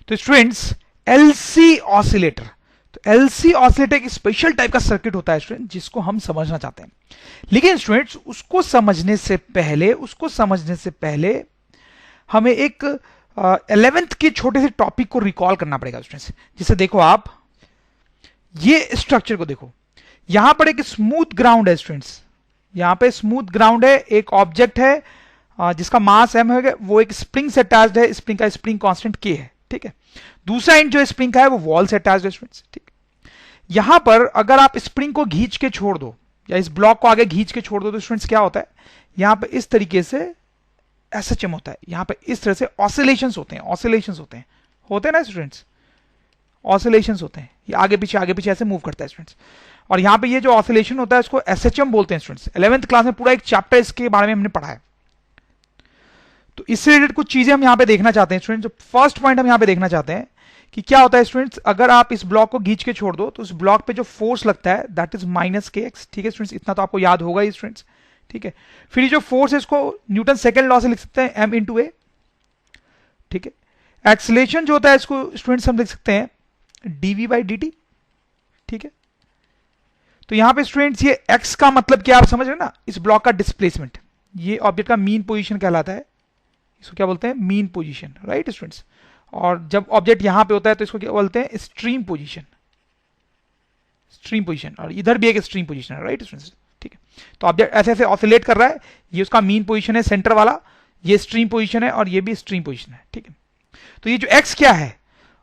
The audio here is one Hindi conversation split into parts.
तो स्टूडेंट्स एलसी ऑसिलेटर, तो एलसी ऑसिलेटर एक स्पेशल टाइप का सर्किट होता है स्टूडेंट जिसको हम समझना चाहते हैं। लेकिन स्टूडेंट्स उसको समझने से पहले हमें एक 11th के छोटे से टॉपिक को रिकॉल करना पड़ेगा स्टूडेंट्स। जिसे देखो आप ये स्ट्रक्चर को देखो, यहां पर एक स्मूथ ग्राउंड है स्टूडेंट्स, यहां पे स्मूथ ग्राउंड है, एक ऑब्जेक्ट है जिसका मास m है, वो एक स्प्रिंग से अटैच्ड है, स्प्रिंग का स्प्रिंग कांस्टेंट k है, ठीक है। दूसरा एंड जो स्प्रिंग का है वो वॉल से अटैच्ड है स्टूडेंट्स, ठीक। यहां पर अगर आप स्प्रिंग को खींच के छोड़ दो या इस ब्लॉक को आगे खींच के छोड़ दो तो स्टूडेंट्स क्या होता है, यहां पे इस तरीके से एसएचएम होता है, यहां पे इस तरह से ऑसिलेशंस होते हैं ना स्टूडेंट्स, ऑसिलेशंस होते हैं, ये आगे पीछे ऐसे मूव करता है स्टूडेंट्स। और यहां पे ये जो ऑसिलेशन होता है इसको एसएचएम बोलते हैं स्टूडेंट्स। 11th क्लास में पूरा एक चैप्टर इसके बारे में हमने पढ़ा है। तो इससे रिलेटेड कुछ चीजें हम यहां पे देखना चाहते हैं स्टूडेंट्स। जो फर्स्ट पॉइंट हम यहां पे देखना चाहते हैं कि क्या होता है स्टूडेंट्स, अगर आप इस ब्लॉक को खींच के छोड़ दो तो उस ब्लॉक पे जो फोर्स लगता है दैट इज -kx, ठीक है स्टूडेंट्स, इतना तो आपको याद होगा ही स्टूडेंट्स, ठीक है। फिर ये जो फोर्स है इसको न्यूटन सेकंड लॉ से लिख सकते हैं m × a, ठीक है। एक्सीलरेशन जो होता है इसको स्टूडेंट्स हम लिख सकते हैं dv/dt, ठीक है। तो यहां पे स्टूडेंट्स ये x का मतलब क्या आप समझ रहे हैं ना, इस ब्लॉक का डिस्प्लेसमेंट, ये ऑब्जेक्ट का मीन पोजीशन कहलाता है, इसको क्या बोलते हैं, मीन पोजीशन, राइट स्टूडेंट्स। और जब ऑब्जेक्ट यहां पे होता है तो इसको क्या बोलते हैं, स्ट्रीम पोजीशन, और इधर भी एक स्ट्रीम पोजीशन है, राइट स्टूडेंट्स, ठीक है। तो ऑब्जेक्ट ऐसे ऐसे ऑसिलेट कर रहा है, ये उसका मीन पोजीशन है सेंटर वाला, ये स्ट्रीम पोजीशन है और ये भी स्ट्रीम पोजीशन है, ठीक है। तो ये जो x क्या है,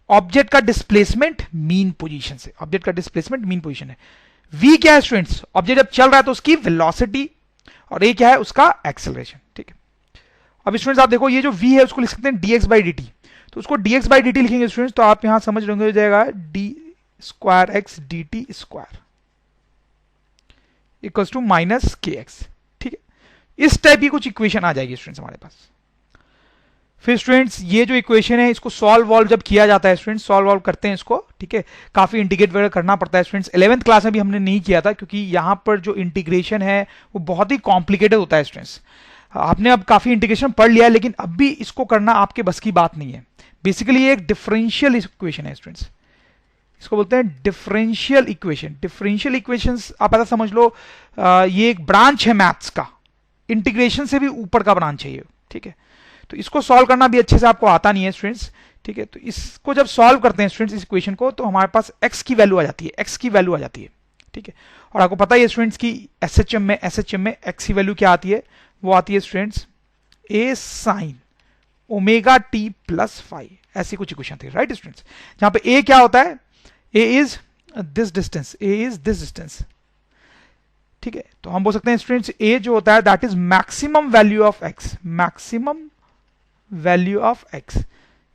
ऑब्जेक्ट का डिस्प्लेसमेंट मीन पोजीशन से, ऑब्जेक्ट का डिस्प्लेसमेंट मीन पोजीशन है। v क्या है स्टूडेंट्स, ऑब्जेक्ट जब चल रहा है तो उसकी वेलोसिटी, और a क्या है, उसका एक्सेलरेशन, ठीक है। अब स्टूडेंट्स आप देखो ये जो v है उसको लिख सकते हैं dx/dt, तो उसको dx/dt लिखेंगे स्टूडेंट्स, तो आप यहां समझ रहे हो जाएगा d² dt² equals to -kx, ठीक है। इस टाइप की कुछ इक्वेशन आ जाएगी स्टूडेंट्स हमारे पास। फिर स्टूडेंट्स ये जो इक्वेशन है इसको सॉल्व जब किया जाता है स्टूडेंट्स, सॉल्व करते हैं इसको, ठीक है। काफी इंटीग्रेट वगैरह करना पड़ता है स्टूडेंट्स, 11th क्लास में भी हमने नहीं किया था क्योंकि यहां पर जो इंटीग्रेशन है वो बहुत ही कॉम्प्लिकेटेड होता है स्टूडेंट्स। आपने अब काफी इंटीग्रेशन पढ़ लिया है लेकिन अब भी इसको करना आपके बस की बात नहीं है। बेसिकली ये एक डिफरेंशियल इक्वेशन है स्टूडेंट्स, इसको बोलते हैं डिफरेंशियल इक्वेशन। डिफरेंशियल इक्वेशंस आप ऐसा समझ लो, ये एक ब्रांच है मैथ्स का, इंटीग्रेशन से भी ऊपर का ब्रांच है ये, ठीक है। तो इसको सॉल्व करना भी अच्छे से आपको आता नहीं है स्टूडेंट्स, ठीक है। तो इसको जब सॉल्व करते हैं स्टूडेंट्स इस इक्वेशन को, तो हमारे पास x की वैल्यू आ जाती है, ठीक है। और आपको पता ही है स्टूडेंट्स की एसएचएम में x की वैल्यू क्या आती है, वो आती है स्टूडेंट्स a sin ω/t + φ, ऐसी कुछ इक्वेशन थी, राइट स्टूडेंट्स। जहां पे a क्या होता है, a इज दिस डिस्टेंस, ठीक है। तो हम बोल सकते हैं स्टूडेंट्स a जो होता है that is maximum value of x,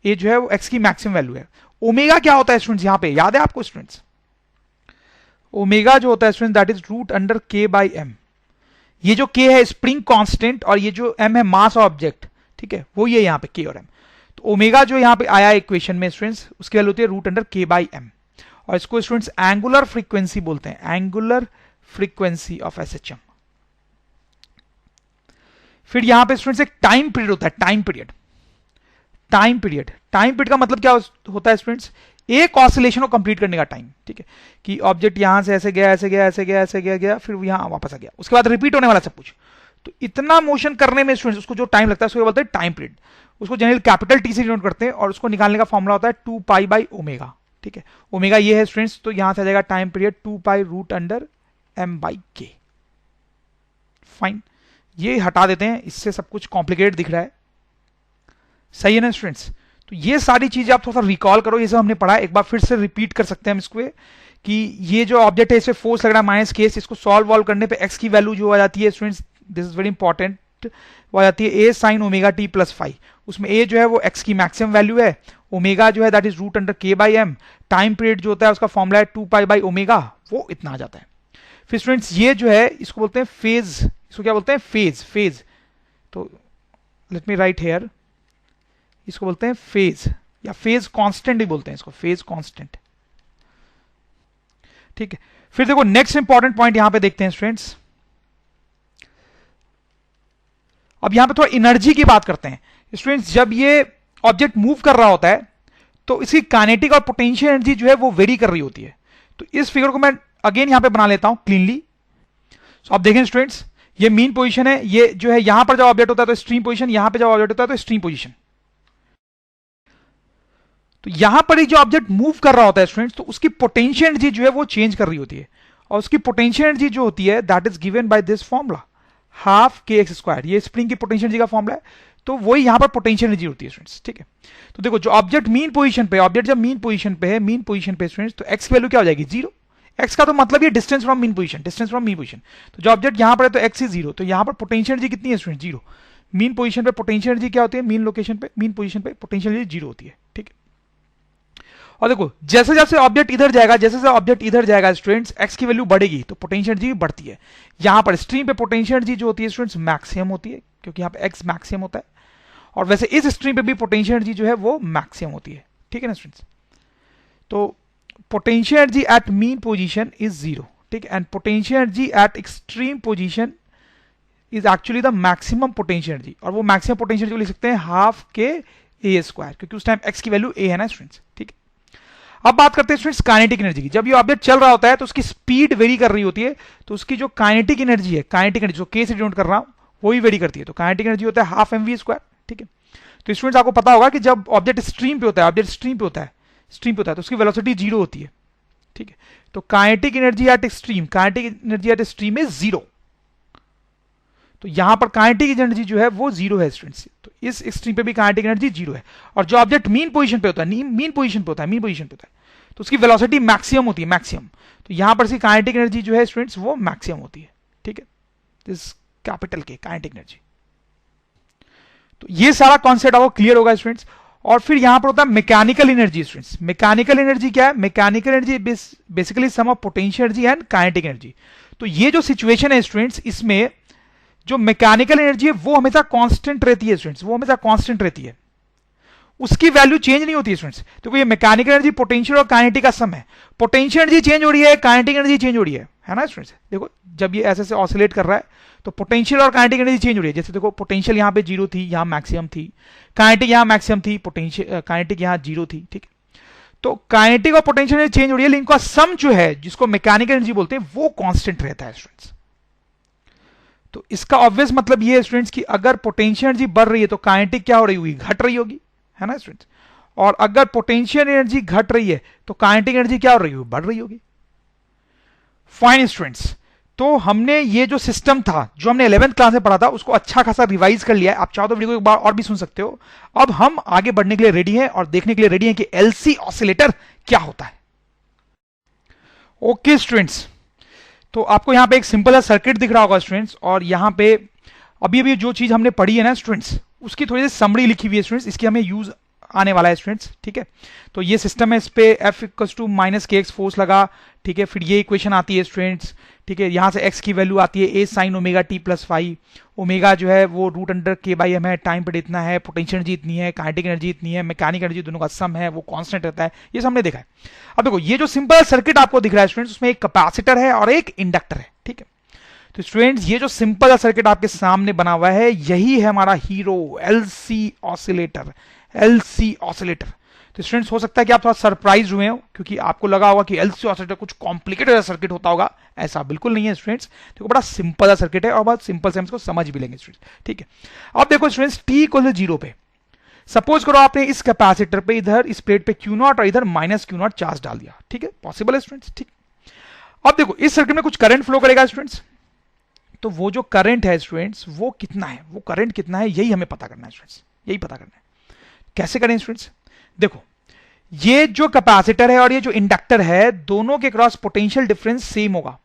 a जो है वो x की मैक्सिमम वैल्यू है। ओमेगा क्या होता है स्टूडेंट्स, यहां पे याद है आपको स्टूडेंट्स, ओमेगा जो होता है स्टूडेंट्स दैट इज √k/m, ये जो k है स्प्रिंग कांस्टेंट और ये जो m है मास ऑब्जेक्ट, ठीक है, वो ये यहां पे k और m। तो ओमेगा जो यहां पे आया इक्वेशन में स्टूडेंट्स उसकी वैल्यू होती है √k/m, और इसको स्टूडेंट्स एंगुलर फ्रीक्वेंसी बोलते हैं, एंगुलर फ्रीक्वेंसी ऑफ एसएचएम। फिर यहां पे स्टूडेंट्स एक टाइम पीरियड होता है, टाइम पीरियड का मतलब क्या होता है स्टूडेंट्स, एक ऑसिलेशन को कंप्लीट करने का टाइम, ठीक है। कि ऑब्जेक्ट यहां से ऐसे गया, फिर यहां वापस आ गया, उसके बाद रिपीट होने वाला सब कुछ। तो इतना मोशन करने में स्टूडेंट्स उसको जो टाइम लगता है उसको बोलते हैं टाइम पीरियड। उसको जनरली कैपिटल टी से डिनोट करते हैं और उसको निकालने का फॉर्मूला होता है 2π/ω, ठीक है। ओमेगा ये है स्टूडेंट्स, तो यहां से आ जाएगा टाइम पीरियड 2π√m/k। फाइन, ये हटा देते हैं, इससे सब कुछ कॉम्प्लिकेटेड दिख रहा है, सही है ना स्टूडेंट्स। तो ये सारी चीजें आप थोड़ा सा रिकॉल करो, ये सब हमने पढ़ा है, एक बार फिर से रिपीट कर सकते हैं हम इसको, कि ये जो ऑब्जेक्ट है इस पे फोर्स लग रहा है -k, इसको सॉल्व करने पे x की वैल्यू जो आ जाती है students, this is very important, वो आ जाती है a sin ω/t + φ। उसमें a जो है वो x की मैक्सिमम वैल्यू है, ओमेगा जो है that is √k/m, time period जो होता है उसका फॉर्मूला है 2π/ω, वो इतना आ जाता है। फिर स्टूडेंट्स ये जो है इसको बोलते हैं फेज, इसको क्या बोलते हैं, फेज। तो लेट मी राइट हेयर, इसको बोलते हैं फेज या फेज कांस्टेंट भी बोलते हैं इसको, फेज कांस्टेंट, ठीक है। फिर देखो नेक्स्ट इंपॉर्टेंट पॉइंट यहां पे देखते हैं स्टूडेंट्स, अब यहां पे थोड़ा एनर्जी की बात करते हैं स्टूडेंट्स। जब ये ऑब्जेक्ट मूव कर रहा होता है तो इसकी काइनेटिक और पोटेंशियल एनर्जी जो है वो वेरी कर रही होती है। तो इस फिगर को मैं अगेन यहां पे बना लेता हूं क्लीनली। सो आप देखें स्टूडेंट्स, ये मीन पोजीशन है, ये जो है यहां पर जब ऑब्जेक्ट होता है तो स्ट्रीम पोजीशन, यहां पे जब ऑब्जेक्ट होता है तो स्ट्रीम पोजीशन। तो यहां पर जो ऑब्जेक्ट मूव कर रहा होता है स्टूडेंट्स, तो उसकी पोटेंशियल एनर्जी जो है वो चेंज कर रही होती है, और उसकी पोटेंशियल एनर्जी जो होती है that is given by this formula half के एक्स स्क्वायर। ये स्प्रिंग की पोटेंशियल एनर्जी का फॉर्मूला है, तो वही यहां पर पोटेंशियल एनर्जी होती है स्टूडेंट्स, ठीक है। तो देखो जो ऑब्जेक्ट मीन पोजीशन पे, ऑब्जेक्ट जब मीन पोजीशन पे है, मीन पोजीशन पे स्टूडेंट्स, तो एक्स की वैल्यू क्या हो जाएगी, जीरो। एक्स का तो मतलब ये distance from mean position, distance from mean position. तो जो ऑब्जेक्ट यहां पर है तो एक्स इज जीरो, तो यहां पर पोटेंशियल एनर्जी कितनी है स्टूडेंट, जीरो। मीन पोजीशन पे पोटेंशियल एनर्जी क्या होती है, मीन लोकेशन पे, मीन पोजीशन पे पोटेंशियल एनर्जी जीरो होती है, ठीक है। और देखो जैसे जैसे ऑब्जेक्ट इधर जाएगा, जैसे जैसे ऑब्जेक्ट इधर जाएगा स्टूडेंट्स, एक्स की वैल्यू बढ़ेगी तो पोटेंशियल एनर्जी भी बढ़ती है। यहां पर स्ट्रीम पे पोटेंशियल एनर्जी जो होती है स्टूडेंट्स मैक्सिमम होती है, क्योंकि यहां पे एक्स मैक्सिमम होता है, और वैसे इस स्ट्रीम पे भी पोटेंशियल एनर्जी जो है वो मैक्सिमम होती है, ठीक है ना स्टूडेंट्स। तो potential energy at mean position is zero, ठीक है, and potential energy at extreme position is actually the maximum potential energy, और वो मैक्सिमम पोटेंशियल एनर्जी लिख सकते हैं हाफ के ए स्क्वायर, क्योंकि उस टाइम एक्स की वैल्यू ए है ना स्टूडेंट्स, ठीक है। अब बात करते हैं स्टूडेंट्स काइनेटिक एनर्जी की। जब ये ऑब्जेक्ट चल रहा होता है तो उसकी स्पीड वेरी कर रही होती है, तो उसकी जो काइनेटिक एनर्जी है, काइनेटिक एनर्जी जो के से डिनोट कर रहा हूं, वो ही वेरी करती है। तो काइनेटिक एनर्जी होता है हाफ mv स्क्वायर, ठीक है। तो स्टूडेंट्स आपको पता होगा कि जब ऑब्जेक्ट स्ट्रीम पे होता है, ऑब्जेक्ट स्ट्रीम पे होता है, स्ट्रीम पे होता है, तो उसकी वेलोसिटी जीरो होती है, ठीक है। तो kinetic energy at extreme, kinetic energy at extreme is zero. तो यहां पर काइनेटिक एनर्जी जो है वो जीरो है स्टूडेंट्स, तो इस एक्सट्रीम पे भी काइनेटिक एनर्जी जीरो है। और जो ऑब्जेक्ट मीन पोजीशन पे होता है, मीन पोजीशन पे होता है, मीन पोजीशन पे होता है, तो उसकी वेलोसिटी मैक्सिमम होती है, मैक्सिमम। तो यहां पर इसकी काइनेटिक एनर्जी जो है स्टूडेंट्स वो मैक्सिमम होती है, ठीक है, दिस कैपिटल के काइनेटिक एनर्जी। तो ये सारा कॉन्सेप्ट आपको क्लियर होगा स्टूडेंट्स। और फिर यहां पर होता है mechanical energy students. Mechanical energy क्या है, mechanical energy basically sum of potential energy and kinetic energy. तो ये जो सिचुएशन है स्टूडेंट्स, इसमें जो मैकेनिकल एनर्जी है वो हमेशा कांस्टेंट रहती है स्टूडेंट्स, वो हमेशा कांस्टेंट रहती है, उसकी वैल्यू चेंज नहीं होती है स्टूडेंट्स। तो ये मैकेनिकल एनर्जी पोटेंशियल और काइनेटिक का सम है, पोटेंशियल एनर्जी चेंज हो रही है, काइनेटिक एनर्जी चेंज हो रही है ना स्टूडेंट्स। देखो जब ये ऐसे ऑसिलेट कर रहा है तो पोटेंशियल और काइनेटिक एनर्जी चेंज हो रही है। जैसे देखो पोटेंशियल यहां पे जीरो थी, यहां मैक्सिमम थी, काइनेटिक यहां मैक्सिमम थी, पोटेंशियल काइनेटिक यहां जीरो थी, ठीक है। तो काइनेटिक और पोटेंशियल एनर्जी चेंज हो रही है, लेकिन इनका सम जो है जिसको मैकेनिकल एनर्जी बोलते हैं वो कांस्टेंट रहता है स्टूडेंट्स। तो इसका ऑब्वियस मतलब ये है स्टूडेंट्स कि अगर पोटेंशियल एनर्जी बढ़ रही है तो काइनेटिक क्या हो रही होगी, घट रही होगी, है ना स्टूडेंट्स। और अगर पोटेंशियल एनर्जी घट रही है तो काइनेटिक एनर्जी क्या हो रही होगी, बढ़ रही होगी। फाइन स्टूडेंट्स, तो हमने ये जो सिस्टम था जो हमने 11th क्लास में पढ़ा था उसको अच्छा खासा रिवाइज कर लिया है। आप चाहो तो वीडियो को एक बार और भी सुन सकते हो। अब हम आगे बढ़ने के लिए रेडी हैं और देखने के लिए रेडी हैं कि एलसी ऑसिलेटर क्या होता है। ओके स्टूडेंट्स, तो आपको यहां पे एक सिंपल सा सर्किट दिख रहा होगा स्टूडेंट्स, और यहां पे अभी अभी जो चीज हमने पढ़ी है ना स्टूडेंट्स, उसकी थोड़ी सी समरी लिखी हुई है स्टूडेंट्स, इसकी हमें यूज आने वाला है स्टूडेंट्स, ठीक है। तो ये सिस्टम है, इस पे F इक्वल्स टू माइनस के एक्स फोर्स लगा, ठीक है। फिर ये इक्वेशन आती है स्टूडेंट्स, ठीक है। यहां से x की वैल्यू आती है a sine omega t plus five, omega जो है वो रूट अंडर के बाई एम है, टाइम पीरियड इतना है, पोटेंशियल एनर्जी इतनी है, काइनेटिक एनर्जी इतनी है, मैकेनिकल एनर्जी दोनों का सम है वो कांस्टेंट रहता है, ये सब हमने देखा है। अब देखो ये जो सिंपल सर्किट आपको दिख रहा है स्टूडेंट्स, उसमें एक कैपेसिटर है और एक इंडक्टर है, ठीक है। तो स्टूडेंट्स ये जो सिंपल सर्किट आपके सामने बना हुआ है यही है हमारा hero LC oscillator, LC oscillator. तो स्टूडेंट्स हो सकता है कि आप थोड़ा सरप्राइज हुए हो क्योंकि आपको लगा होगा कि एलसी ऑसिलेटर कुछ कॉम्प्लिकेटेड सर्किट होता होगा, ऐसा बिल्कुल नहीं है स्टूडेंट्स। देखो बड़ा सिंपल सर्किट है और बहुत सिंपल से हम इसको समझ भी लेंगे स्टूडेंट्स, ठीक है। अब देखो स्टूडेंट्स टी इक्वल जीरो पे सपोज करो आपने इस कैपेसिटर पे इधर इस प्लेट पे क्यू नॉट और इधर माइनस क्यू नॉट चार्ज डाल दिया, ठीक है, पॉसिबल है स्टूडेंट्स, ठीक। अब देखो इस सर्किट में कुछ करंट फ्लो करेगा स्टूडेंट्स, तो वो जो करंट है स्टूडेंट्स वो कितना है, वो करंट कितना है यही हमें पता करना है स्टूडेंट्स, यही पता करना है। कैसे करें स्टूडेंट्स, देखो ये जो कैपेसिटर है और ये जो इंडक्टर है दोनों के क्रॉस पोटेंशियल डिफरेंस सेम होगा,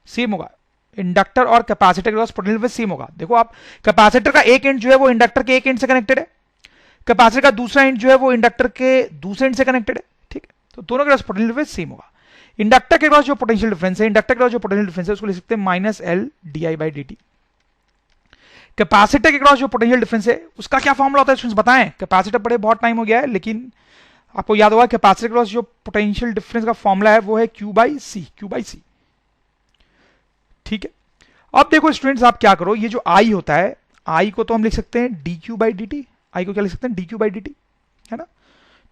सेम होगा। इंडक्टर और कैपेसिटर के क्रॉस पोटेंशियल डिफरेंस सेम होगा। देखो आप कैपेसिटर का एक एंड जो है वो इंडक्टर के एक एंड से कनेक्टेड है, कैपेसिटर का दूसरा एंड जो है वो इंडक्टर के दूसरे एंड से कनेक्टेड है, ठीक है। तो दोनों के क्रॉस पोटेंशियल डिफरेंस सेम होगा। इंडक्टर के क्रॉस जो पोटेंशियल डिफरेंस है, इंडक्टर के क्रॉस जो पोटेंशियल डिफरेंस है उसको लिख सकते हैं minus L D I by D T. Capacitor के क्रॉस जो पोटेंशियल डिफरेंस है उसका क्या फॉर्मूला होता है स्टूडेंट्स बताएं। कैपेसिटर पढ़े बहुत टाइम हो गया है लेकिन आपको याद होगा कैपेसिटर के क्रॉस जो पोटेंशियल डिफरेंस का फॉर्मूला है वो है Q by C, Q by C, ठीक है। अब देखो स्टूडेंट्स आप क्या करो, ये जो आई होता है आई को तो हम लिख सकते हैं D Q by D T, I को क्या लिख सकते हैं D Q by D T, है ना।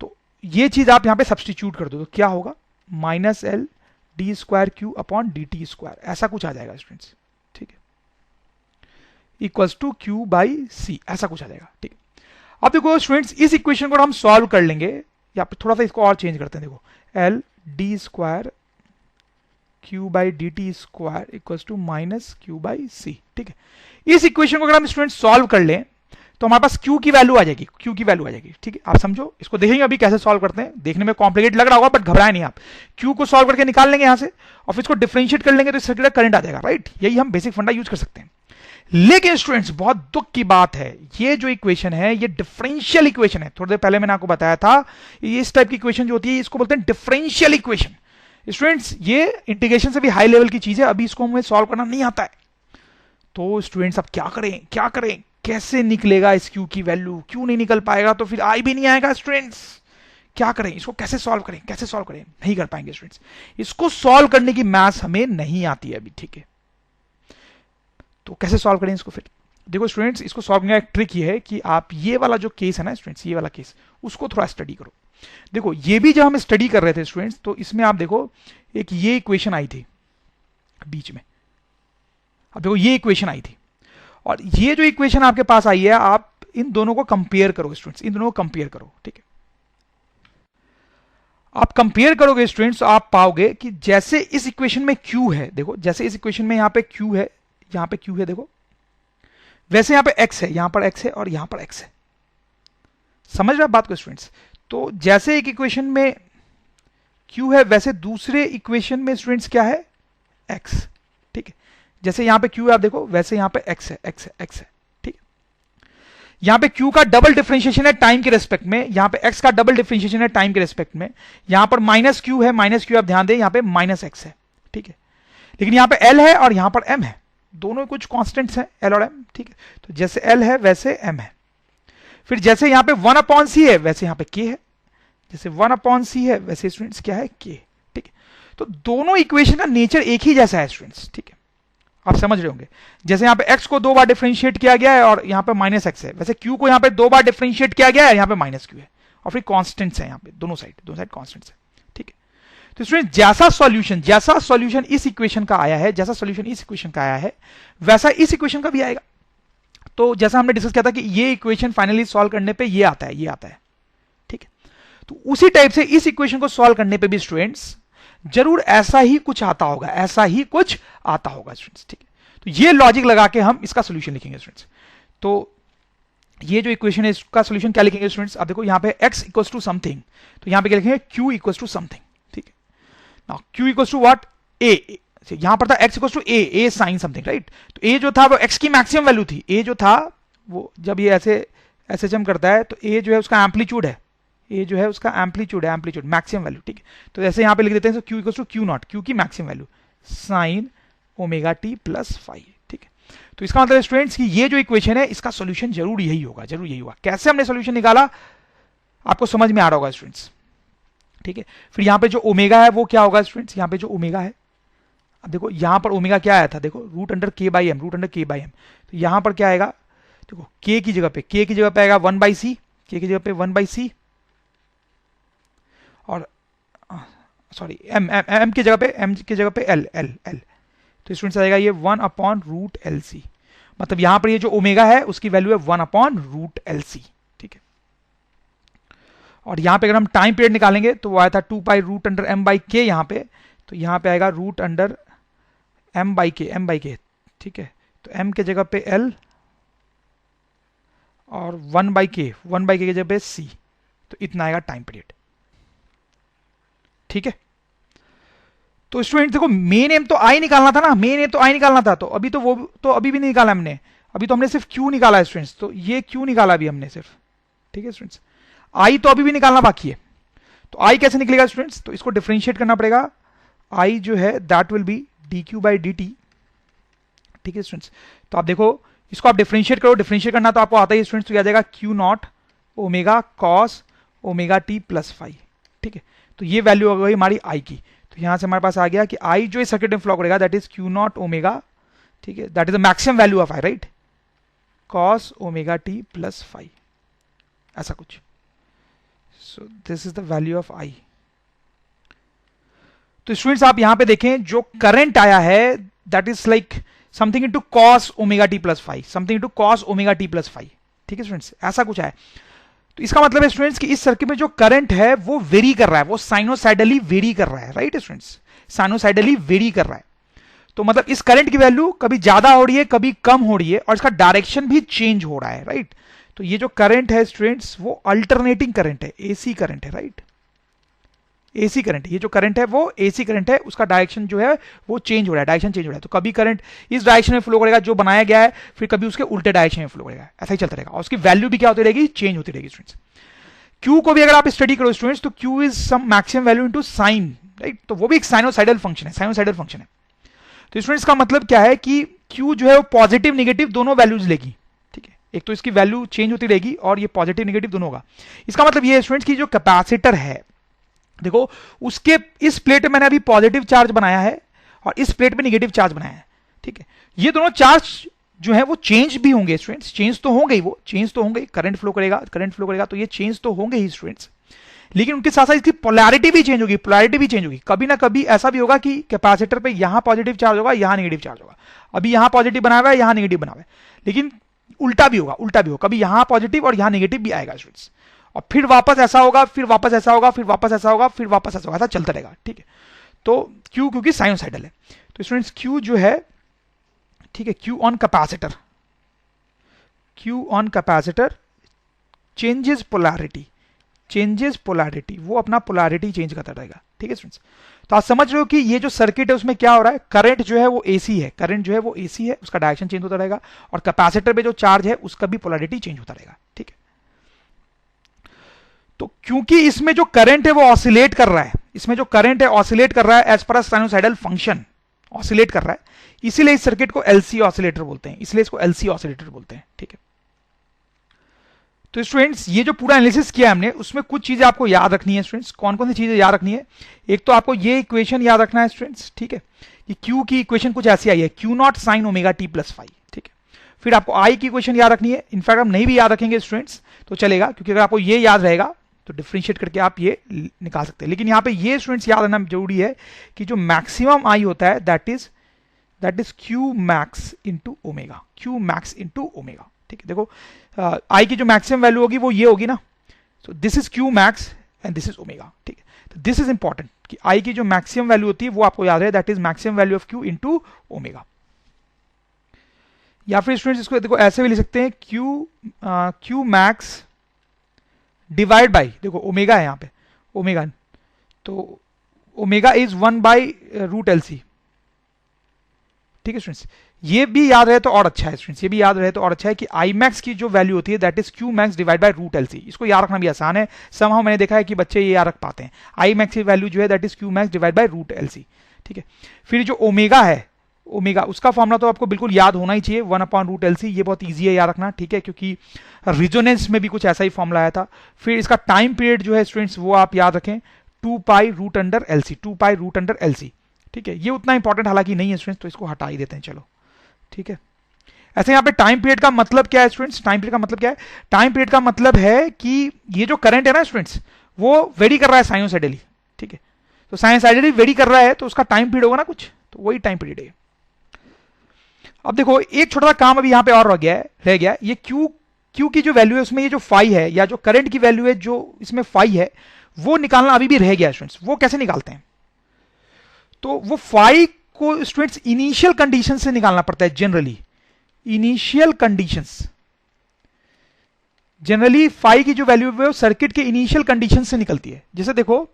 तो ये चीज आप यहां पे सब्सटीट्यूट कर दो तो क्या होगा, minus L D square Q upon D T square, ऐसा कुछ आ जाएगा स्टूडेंट्स, ठीक है, इक्वल्स टू क्यू बाई सी, ऐसा कुछ आ जाएगा, ठीक है। अब देखो स्टूडेंट्स, इस इक्वेशन को हम सॉल्व कर लेंगे, या फिर थोड़ा सा इसको और चेंज करते हैं, देखो L D square Q by D T square equals to minus Q by C, ठीक है। इस इक्वेशन को अगर हम स्टूडेंट सॉल्व कर लें तो हमारे पास q की वैल्यू आ जाएगी, q की वैल्यू आ जाएगी, ठीक है। आप समझो, इसको देखेंगे अभी कैसे सॉल्व करते हैं, देखने में कॉम्प्लिकेट लग रहा होगा बट घबराए नहीं आप, q को सॉल्व करके निकाल लेंगे यहां से और फिर इसको डिफरेंशिएट कर लेंगे तो सर्कुलर करंट आ जाएगा, राइट। यही हम बेसिक फंडा यूज कर सकते हैं। लेकिन स्टूडेंट्स बहुत दुख की बात है, ये जो इक्वेशन है ये डिफरेंशियल इक्वेशन है। थोड़ी देर पहले मैंने आपको बताया था, ये इस टाइप की इक्वेशन जो होती है इसको बोलते हैं डिफरेंशियल इक्वेशन। स्टूडेंट्स ये इंटीग्रेशन से भी हाई लेवल की चीज है, अभी इसको हमें सॉल्व करना नहीं आता है। तो स्टूडेंट्स अब क्या करें, क्या करें, कैसे निकलेगा इस क्यू की वैल्यू, क्यू नहीं निकल पाएगा तो फिर आई भी नहीं आएगा स्टूडेंट्स, क्या करें, इसको कैसे सॉल्व करें, कैसे सॉल्व करें, नहीं कर पाएंगे स्टूडेंट्स, इसको सॉल्व करने की मैथ्स हमें नहीं आती है अभी, ठीक है। तो कैसे सॉल्व करें इसको, फिर देखो स्टूडेंट्स, इसको सॉल्व करने का एक ट्रिक ये है कि आप ये वाला जो केस है ना स्टूडेंट्स, ये वाला केस उसको थोड़ा स्टडी करो। देखो ये भी जब हम स्टडी कर रहे थे स्टूडेंट्स, तो इसमें आप देखो एक ये इक्वेशन आई थी बीच में, अब देखो ये इक्वेशन आई थी और ये जो इक्वेशन आपके पास आई है, आप इन दोनों को कंपेयर करो स्टूडेंट्स, इन दोनों को कंपेयर करो, ठीक है। आप कंपेयर करोगे स्टूडेंट्स तो आप पाओगे कि जैसे इस इक्वेशन में q है, देखो जैसे इस इक्वेशन में यहां पे q है, यहां पे q है देखो, वैसे यहां पे x है, यहां पर x है और यहां पर x है। समझ रहे आप बात को स्टूडेंट्स। तो जैसे एक इक्वेशन में q है वैसे दूसरे इक्वेशन में स्टूडेंट्स क्या है, x, ठीक है। जैसे यहां पे q है आप देखो, वैसे यहां पे x है, x है, x है, ठीक है। यहां पे q का डबल डिफरेंशिएशन है टाइम के रेस्पेक्ट में, यहां पे x का डबल डिफरेंशिएशन है टाइम के रेस्पेक्ट में, यहां पर माइनस q है, माइनस q आप ध्यान दें, यहां पे माइनस x है, ठीक है। लेकिन यहां पे l है और यहां पर m है, दोनों कुछ कांस्टेंट्स हैं l और m, ठीक है। तो जैसे l है वैसे m है। फिर जैसे यहां पे 1 अपॉन c है वैसे यहां पे k है, जैसे 1 अपॉन c है वैसे स्टूडेंट्स क्या है, k, ठीक है। तो दोनों इक्वेशन का नेचर एक ही जैसा है स्टूडेंट्स, ठीक है, आप समझ रहे होंगे। जैसे यहां पे x को 2 बार डिफरेंशिएट किया गया है और यहां पे माइनस x है, वैसे q को यहां पे 2 बार डिफरेंशिएट किया गया है, यहां पे माइनस q है और फिर कांस्टेंट्स है यहां पे, दोनों साइड कांस्टेंट्स है, ठीक है। तो स्टूडेंट जैसा सॉल्यूशन इस इक्वेशन का आया है, जैसा सॉल्यूशन इस इक्वेशन का आया है वैसा इस इक्वेशन का भी आएगा। तो जैसा हमने डिस्कस किया था कि ये इक्वेशन फाइनली सॉल्व करने पे ये आता है, ठीक है। तो उसी टाइप से इस इक्वेशन को सॉल्व करने पे भी स्टूडेंट्स जरूर ऐसा ही कुछ आता होगा स्टूडेंट्स, ठीक है। तो ये लॉजिक लगा के हम इसका सोल्यूशन लिखेंगे स्टूडेंट्स। तो ये जो इक्वेशन है इसका सोल्यूशन क्या लिखेंगे स्टूडेंट्स, अब देखो यहाँ पे x इक्वल्स टू समथिंग, तो यहाँ पे क्या लिखेंगे q इक्वल्स टू समथिंग, ठीक है। Now q equals to what, a, यहां पर था x equals to a sine something, right. तो a जो था वो x की मैक्सिमम वैल्यू थी, a जो था वो जब ये ऐसे जम करता है तो a जो है उसका एम्पलीट्यूड है, एम्पलीट्यूड मैक्सिमम वैल्यू, ठीक है। तो ऐसे यहां पे लिख देते हैं q equals to q naught, q की maximum value sine omega T plus five, ठीक है। तो इसका मतलब स्टूडेंट्स कि ये जो इक्वेशन है इसका सॉल्यूशन जरूर यही होगा। कैसे हमने सॉल्यूशन निकाला आपको समझ में आ रहा होगा स्टूडेंट्स, ठीक है। फिर यहां पे जो ओमेगा है वो क्या होगा स्टूडेंट्स, यहां पे जो ओमेगा है, अब देखो यहां पर ओमेगा क्या आया था, देखो root under k by M, तो यहां पर क्या आएगा, देखो k की जगह पे आएगा 1 बाई सी, k की जगह पे 1 बाई सी और सॉरी m की जगह पे l, तो स्टूडेंट्स आएगा ये 1 अपॉन रूट एल सी, मतलब यहां पर ये जो ओमेगा है उसकी वैल्यू है 1 अपॉन रूट एल सी, ठीक है। और यहां पे अगर हम टाइम पीरियड निकालेंगे तो वो आया था 2 pi root under m by K, यहां पे तो यहां पे आएगा रूट अंडर m बाई के, ठीक है। तो m के जगह पे l और 1 बाई के की जगह पे c, तो इतना आएगा टाइम पीरियड, ठीक है। तो स्टूडेंट देखो मेन एम तो आई निकालना था तो अभी तो वो तो अभी भी नहीं निकाला हमने, अभी तो हमने सिर्फ क्यू निकाला है स्टूडेंट्स, तो ये क्यू निकाला अभी हमने सिर्फ, ठीक है स्टूडेंट्स। आई तो अभी भी निकालना बाकी है, तो आई कैसे निकलेगा स्टूडेंट्स, तो इसको डिफरेंशिएट करना पड़ेगा। आई जो है that will be D Q by D T, ठीक है स्टूडेंट्स। तो आप देखो इसको आप डिफरेंशिएट करो, डिफरेंशिएट करना तो आपको आता ही स्टूडेंट्स, तो क्या जाएगा Q not omega cos omega T plus five, ठीक है। तो ये वैल्यू हो गई हमारी आई की, तो यहां से हमारे पास आ गया कि आई जो इस सर्किट में फ्लो करेगा that is Q not omega, ठीक है, that is the maximum value of I, right, cos omega T plus five, ऐसा कुछ so this is the value of I. तो स्टूडेंट्स आप यहां पे देखें जो करंट आया है that is like something into cos omega T plus 5, something into cos omega T plus 5। ठीक है स्टूडेंट्स, ऐसा कुछ है। तो इसका मतलब है स्टूडेंट्स कि इस सर्किट में जो करंट है वो वेरी कर रहा है, वो साइनोसाइडली वेरी कर रहा है, राइट स्टूडेंट्स, साइनोसाइडली वेरी कर रहा है। तो मतलब इस करंट की वैल्यू कभी ज्यादा हो रही है, कभी कम हो रही है, और इसका डायरेक्शन भी चेंज हो रहा है, राइट। तो ये जो करंट है स्टूडेंट्स वो अल्टरनेटिंग करंट है, एसी करंट है, राइट, एसी करंट। ये जो करंट है वो एसी करंट है, उसका डायरेक्शन जो है वो चेंज हो रहा है, डायरेक्शन चेंज हो रहा है। तो कभी करंट इस डायरेक्शन में फ्लो करेगा जो बनाया गया है, फिर कभी उसके उल्टे डायरेक्शन में फ्लो करेगा, ऐसा ही चलता रहेगा, और उसकी वैल्यू भी क्या होती रहेगी, चेंज होती रहेगी स्टूडेंट्स। क्यू को भी अगर आप स्टडी करो स्टूडेंट्स तो Q is some maximum value into sine, right, तो वो भी एक साइनोसाइडल फंक्शन है, साइनोसाइडल फंक्शन है। तो स्टूडेंट्स का मतलब क्या है कि क्यू जो है वो पॉजिटिव निगेटिव दोनों वैल्यूज लेगी, ठीक है, एक तो इसकी वैल्यू चेंज होती रहेगी और ये पॉजिटिव निगेटिव दोनों होगा। इसका मतलब ये स्टूडेंट्स की जो कैपेसिटर है, देखो उसके इस प्लेट में मैंने अभी पॉजिटिव चार्ज बनाया है और इस प्लेट में निगेटिव चार्ज बनाया है, ठीक है, ये दोनों चार्ज जो है वो चेंज भी होंगे स्टूडेंट्स, चेंज तो होंगे ही, वो चेंज तो होंगे, करंट फ्लो करेगा तो ये चेंज तो होंगे ही स्टूडेंट्स, लेकिन उनके साथ साथ इसकी पोलैरिटी भी चेंज होगी, पोलैरिटी भी चेंज होगी। कभी ना कभी ऐसा भी होगा कि कैपेसिटर पे यहां पॉजिटिव चार्ज होगा, यहां नेगेटिव चार्ज होगा, अभी यहां पॉजिटिव बना हुआ है, यहां नेगेटिव बना हुआ है, लेकिन उल्टा भी होगा, उल्टा भी होगा, कभी यहां पॉजिटिव और यहां नेगेटिव भी आएगा स्टूडेंट्स, और फिर वापस ऐसा होगा, फिर वापस ऐसा होगा, फिर वापस ऐसा होगा, फिर वापस ऐसा होगा, ऐसा चलता रहेगा, ठीक है। तो क्यू क्योंकि साइनोसाइडल है, तो स्टूडेंट्स क्यू जो है, ठीक है, Q on capacitor, Q on capacitor changes polarity, changes polarity, वो अपना पोलैरिटी चेंज करता रहेगा, ठीक है स्टूडेंट्स। तो आप समझ रहे हो कि ये जो सर्किट है उसमें क्या हो रहा है, करंट जो है वो एसी है, करंट जो है वो एसी है, उसका डायरेक्शन चेंज होता रहेगा, और कैपेसिटर पे जो चार्ज है उसका भी पोलैरिटी चेंज होता रहेगा, ठीक है। तो क्योंकि इसमें जो करंट है वो ऑसिलेट कर रहा है, इसमें जो करंट है ऑसिलेट कर रहा है as per sinusoidal function, oscillate कर रहा है, इसीलिए इस सर्किट को एलसी ऑसिलेटर बोलते हैं, इसलिए इसको एलसी ऑसिलेटर बोलते हैं, ठीक है। तो स्टूडेंट्स ये जो पूरा एनालिसिस किया हमने उसमें कुछ चीजें आपको याद रखनी है स्टूडेंट्स, कौन कौन सी चीजें याद रखनी है। एक तो आपको ये इक्वेशन याद रखना है स्टूडेंट्स, ठीक है, कि क्यू की इक्वेशन कुछ ऐसी आई है, Q naught sine omega T plus 5, ठीक है। फिर आपको आई की इक्वेशन याद रखनी है, इनफैक्ट आप नहीं भी याद रखेंगे स्टूडेंट्स तो चलेगा, क्योंकि अगर आपको ये याद रहेगा तो डिफ्रेंशिएट करके आप ये निकाल सकते हैं। लेकिन यहाँ पे ये स्टूडेंट्स याद रखना जरूरी है कि जो मैक्सिमम आई होता है that is Q max into omega, Q max into omega, ठीक है। देखो आई की जो मैक्सिमम वैल्यू होगी वो ये होगी ना, सो this is Q max and this is omega, ठीक है। तो दिस इज इंपॉर्टेंट कि आई की जो मैक्सिमम वैल्यू होती है वो आपको याद रहे, that is maximum value of Q into omega. या फिर स्टूडेंट्स इसको देखो ऐसे भी लिख सकते हैं, क्यू मैक्स डिवाइड बाई, देखो ओमेगा है यहाँ पे, ओमेगा, तो omega is 1 by root L C, ठीक है स्टूडेंट्स। ये भी याद रहे तो और अच्छा है स्टूडेंट्स, ये भी याद रहे तो और अच्छा है कि आई मैक्स की जो वैल्यू होती है that is Q max divide by root L C, इसको याद रखना भी आसान है, समहाउ मैंने देखा है कि बच्चे ये याद रख पाते हैं, आई मैक्स की वैल्यू जो है that is Q max divide by root L C, ठीक है। फिर जो ओमेगा है, ओमेगा उसका फॉर्मुला तो आपको बिल्कुल याद होना ही चाहिए, 1 अपॉन रूट एल सी, ये बहुत ईजी है याद रखना, ठीक है, क्योंकि रिजोनेंस में भी कुछ ऐसा ही फॉर्मुला आया था। फिर इसका टाइम पीरियड जो है स्टूडेंट्स वो आप याद रखें, 2 pi root under L C, 2 pi root under L C, ठीक है। ये उतना इंपॉर्टेंट हालांकि नहीं है स्टूडेंट्स, तो इसको हटा ही देते हैं, चलो ठीक है। ऐसे यहाँ पे टाइम पीरियड का मतलब क्या है स्टूडेंट्स, टाइम पीरियड का मतलब क्या है, टाइम पीरियड का मतलब है कि ये जो करंट है ना स्टूडेंट्स वो वेरी कर रहा है साइनोसाइडली, ठीक है। तो साइनोसाइडली वेरी कर रहा है तो उसका टाइम पीरियड होगा ना कुछ, तो वही टाइम पीरियड है। अब देखो एक छोटा सा काम अभी यहाँ पे और रह गया, ये क्यू की जो वैल्यू है उसमें ये जो फाई है या जो करंट की वैल्यू है जो इसमें फाई है वो निकालना अभी भी रह गया स्टूडेंट्स। वो कैसे निकालते हैं, तो वो फाई को स्टूडेंट्स इनिशियल कंडीशन से निकालना पड़ता है generally, initial conditions, generally phi की जो वैल्यू है वो सर्किट के इनिशियल कंडीशन से निकलती है। जैसे देखो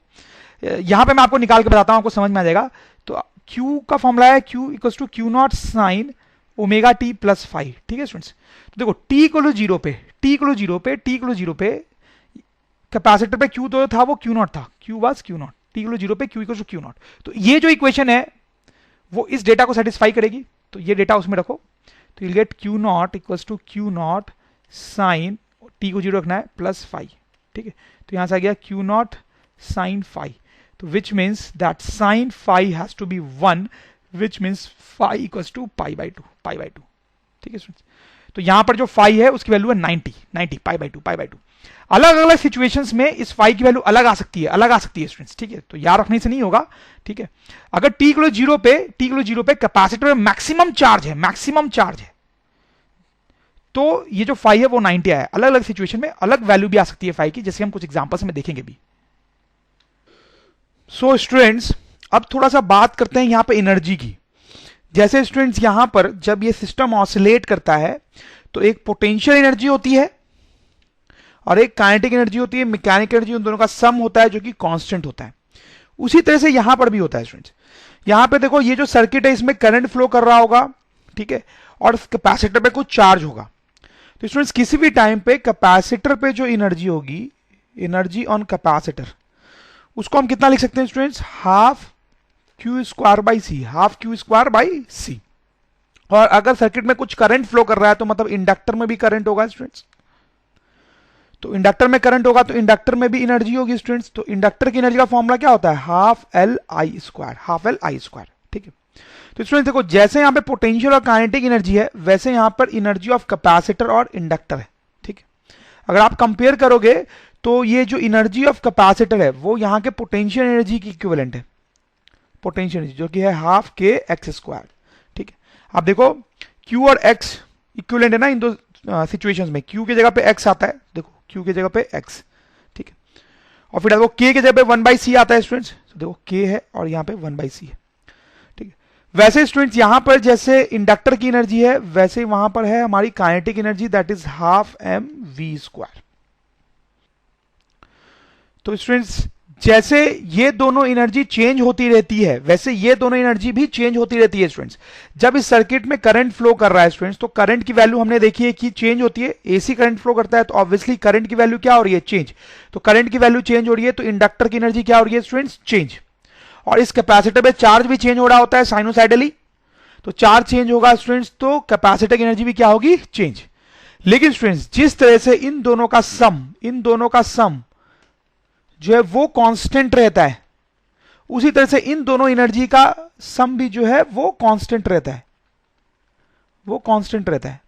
यहां पे मैं आपको निकाल के बताता हूं, आपको समझ में आ जाएगा। तो Q का फॉर्मूला है Q equals to Q naught sine omega T plus 5, ठीक है स्टूडेंट्स। तो देखो t इक्वल जीरो पे, t इक्वल जीरो पे कैपेसिटर पे Q तो था वो Q नॉट था, Q was Q naught, t equal zero पे Q equal to Q naught. तो ये जो इक्वेशन है वो इस डेटा को सेटिस्फाई करेगी, तो ये डेटा उसमें रखो, तो you get Q naught equals to Q naught sine, t को जीरो रखना है प्लस 5, ठीक है। तो यहां से आ गया Q नॉट साइन 5, तो which means that sine 5 has to be 1, which means 5 equals to pi by 2, ठीक है स्टूडेंट्स। तो यहां पर जो 5 है उसकी वैल्यू है 90 पाई बाई 2, अलग अलग सिचुएशंस में इस फाई की वैल्यू अलग आ सकती है, अलग आ सकती है स्टूडेंट्स, ठीक है। तो याद रखने से नहीं होगा, ठीक है। अगर टी इक्वल जीरो पे कैपेसिटर में मैक्सिमम चार्ज है, मैक्सिमम चार्ज है, तो ये जो फाई है वो 90 आया। अलग अलग सिचुएशन में अलग वैल्यू भी आ सकती है फाई की, जैसे हम कुछ एग्जांपल्स में देखेंगे भी। सो स्टूडेंट्स अब थोड़ा सा बात करते हैं यहां पर एनर्जी की। जैसे स्टूडेंट्स यहां पर जब ये सिस्टम ऑसिलेट करता है तो एक पोटेंशियल एनर्जी होती है और एक काइनेटिक एनर्जी होती है, मैकेनिकल एनर्जी, उन दोनों का सम होता है जो कि कांस्टेंट होता है। उसी तरह से यहां पर भी होता है स्टूडेंट्स। यहां पे देखो ये जो सर्किट है इसमें करंट फ्लो कर रहा होगा, ठीक है, और कैपेसिटर पे कुछ चार्ज होगा। तो स्टूडेंट्स किसी भी टाइम पे कैपेसिटर पे जो एनर्जी होगी, एनर्जी ऑन कैपेसिटर, उसको हम कितना लिख सकते हैं students, half Q square by C, half Q square by C. और अगर सर्किट में कुछ करंट फ्लो कर रहा है तो मतलब इंडक्टर में भी करंट होगा स्टूडेंट्स। तो इंडक्टर में करंट होगा तो इंडक्टर में भी एनर्जी होगी स्टूडेंट्स। तो इंडक्टर की एनर्जी का फॉर्मूला क्या होता है, half L I square, half L I square, ठीक है। तो स्टूडेंट्स देखो जैसे यहां पे पोटेंशियल और काइनेटिक एनर्जी है वैसे यहां पर एनर्जी ऑफ कैपेसिटर और इंडक्टर है, ठीक है। अगर आप कंपेयर करोगे तो ये जो एनर्जी ऑफ कैपेसिटर है वो यहां के पोटेंशियल एनर्जी की इक्विवेलेंट है, पोटेंशियल एनर्जी जो कि है हाफ के एक्स स्क्वायर, ठीक है। आप देखो Q और X इक्विवेलेंट है ना इन दो सिचुएशंस में। Q की जगह पे X आता है, देखो Q की जगह पे X, ठीक है। और फिर देखो K की जगह पे 1/c आता है स्टूडेंट्स, तो देखो K है और यहाँ पे 1/c है, ठीक है। वैसे स्टूडेंट्स यहां पर जैसे इंडक्टर की एनर्जी है वैसे वहां पर है हमारी kinetic energy, that is half M V square. तो स्टूडेंट्स जैसे ये दोनों एनर्जी चेंज होती रहती है वैसे ये दोनों एनर्जी भी चेंज होती रहती है स्टूडेंट्स। जब इस सर्किट में करंट फ्लो कर रहा है स्टूडेंट्स तो करंट की वैल्यू हमने देखी है कि चेंज होती है। एसी करंट फ्लो करता है तो ऑब्वियसली करंट की वैल्यू क्या हो रही है, चेंज। तो करंट की वैल्यू चेंज हो रही है तो इंडक्टर की एनर्जी क्या हो रही है स्टूडेंट्स, चेंज। और इस कैपेसिटर पे चार्ज भी चेंज हो रहा होता है साइनोसाइडली, तो चार्ज चेंज होगा स्टूडेंट्स तो कैपेसिटर की एनर्जी भी क्या होगी, चेंज। लेकिन स्टूडेंट्स जिस तरह से इन दोनों का सम जो है वो कांस्टेंट रहता है, उसी तरह से इन दोनों एनर्जी का सम भी जो है वो कांस्टेंट रहता है, वो कांस्टेंट रहता है,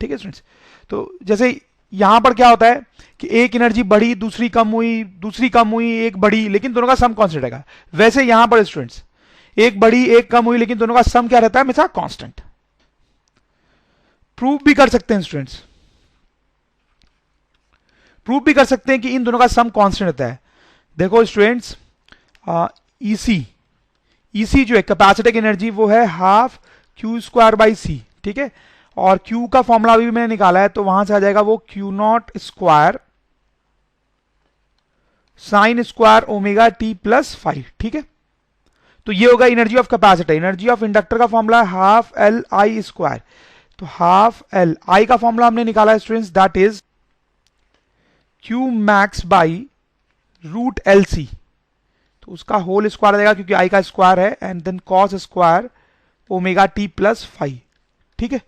ठीक है स्टूडेंट्स। तो जैसे यहां पर क्या होता है कि एक एनर्जी बढ़ी दूसरी कम हुई, दूसरी कम हुई एक बढ़ी, लेकिन दोनों का सम कांस्टेंट रहेगा। वैसे यहां पर स्टूडेंट्स एक बढ़ी एक कम हुई लेकिन दोनों का सम क्या रहता है, हमेशा कांस्टेंट। प्रूव भी कर सकते हैं स्टूडेंट्स, प्रूव भी कर सकते हैं कि इन दोनों का सम कांस्टेंट रहता है। देखो स्टूडेंट्स ईसी जो है कैपेसिटर की एनर्जी वो है half Q square by C, ठीक है। और क्यू का फॉर्मूला भी मैंने निकाला है तो वहां से आ जाएगा वो Q not square sine square omega T plus 5, ठीक है। तो ये होगा energy of capacitor. Energy of inductor का फॉर्मूला है हाफ एल आई स्क्वायर, तो हाफ एल आई का फॉर्मूला हमने निकाला है students, that is Q max by root L C, तो उसका होल स्क्वायर आ जाएगा क्योंकि आई का स्क्वायर है, and then cos square omega T plus 5, ठीक है।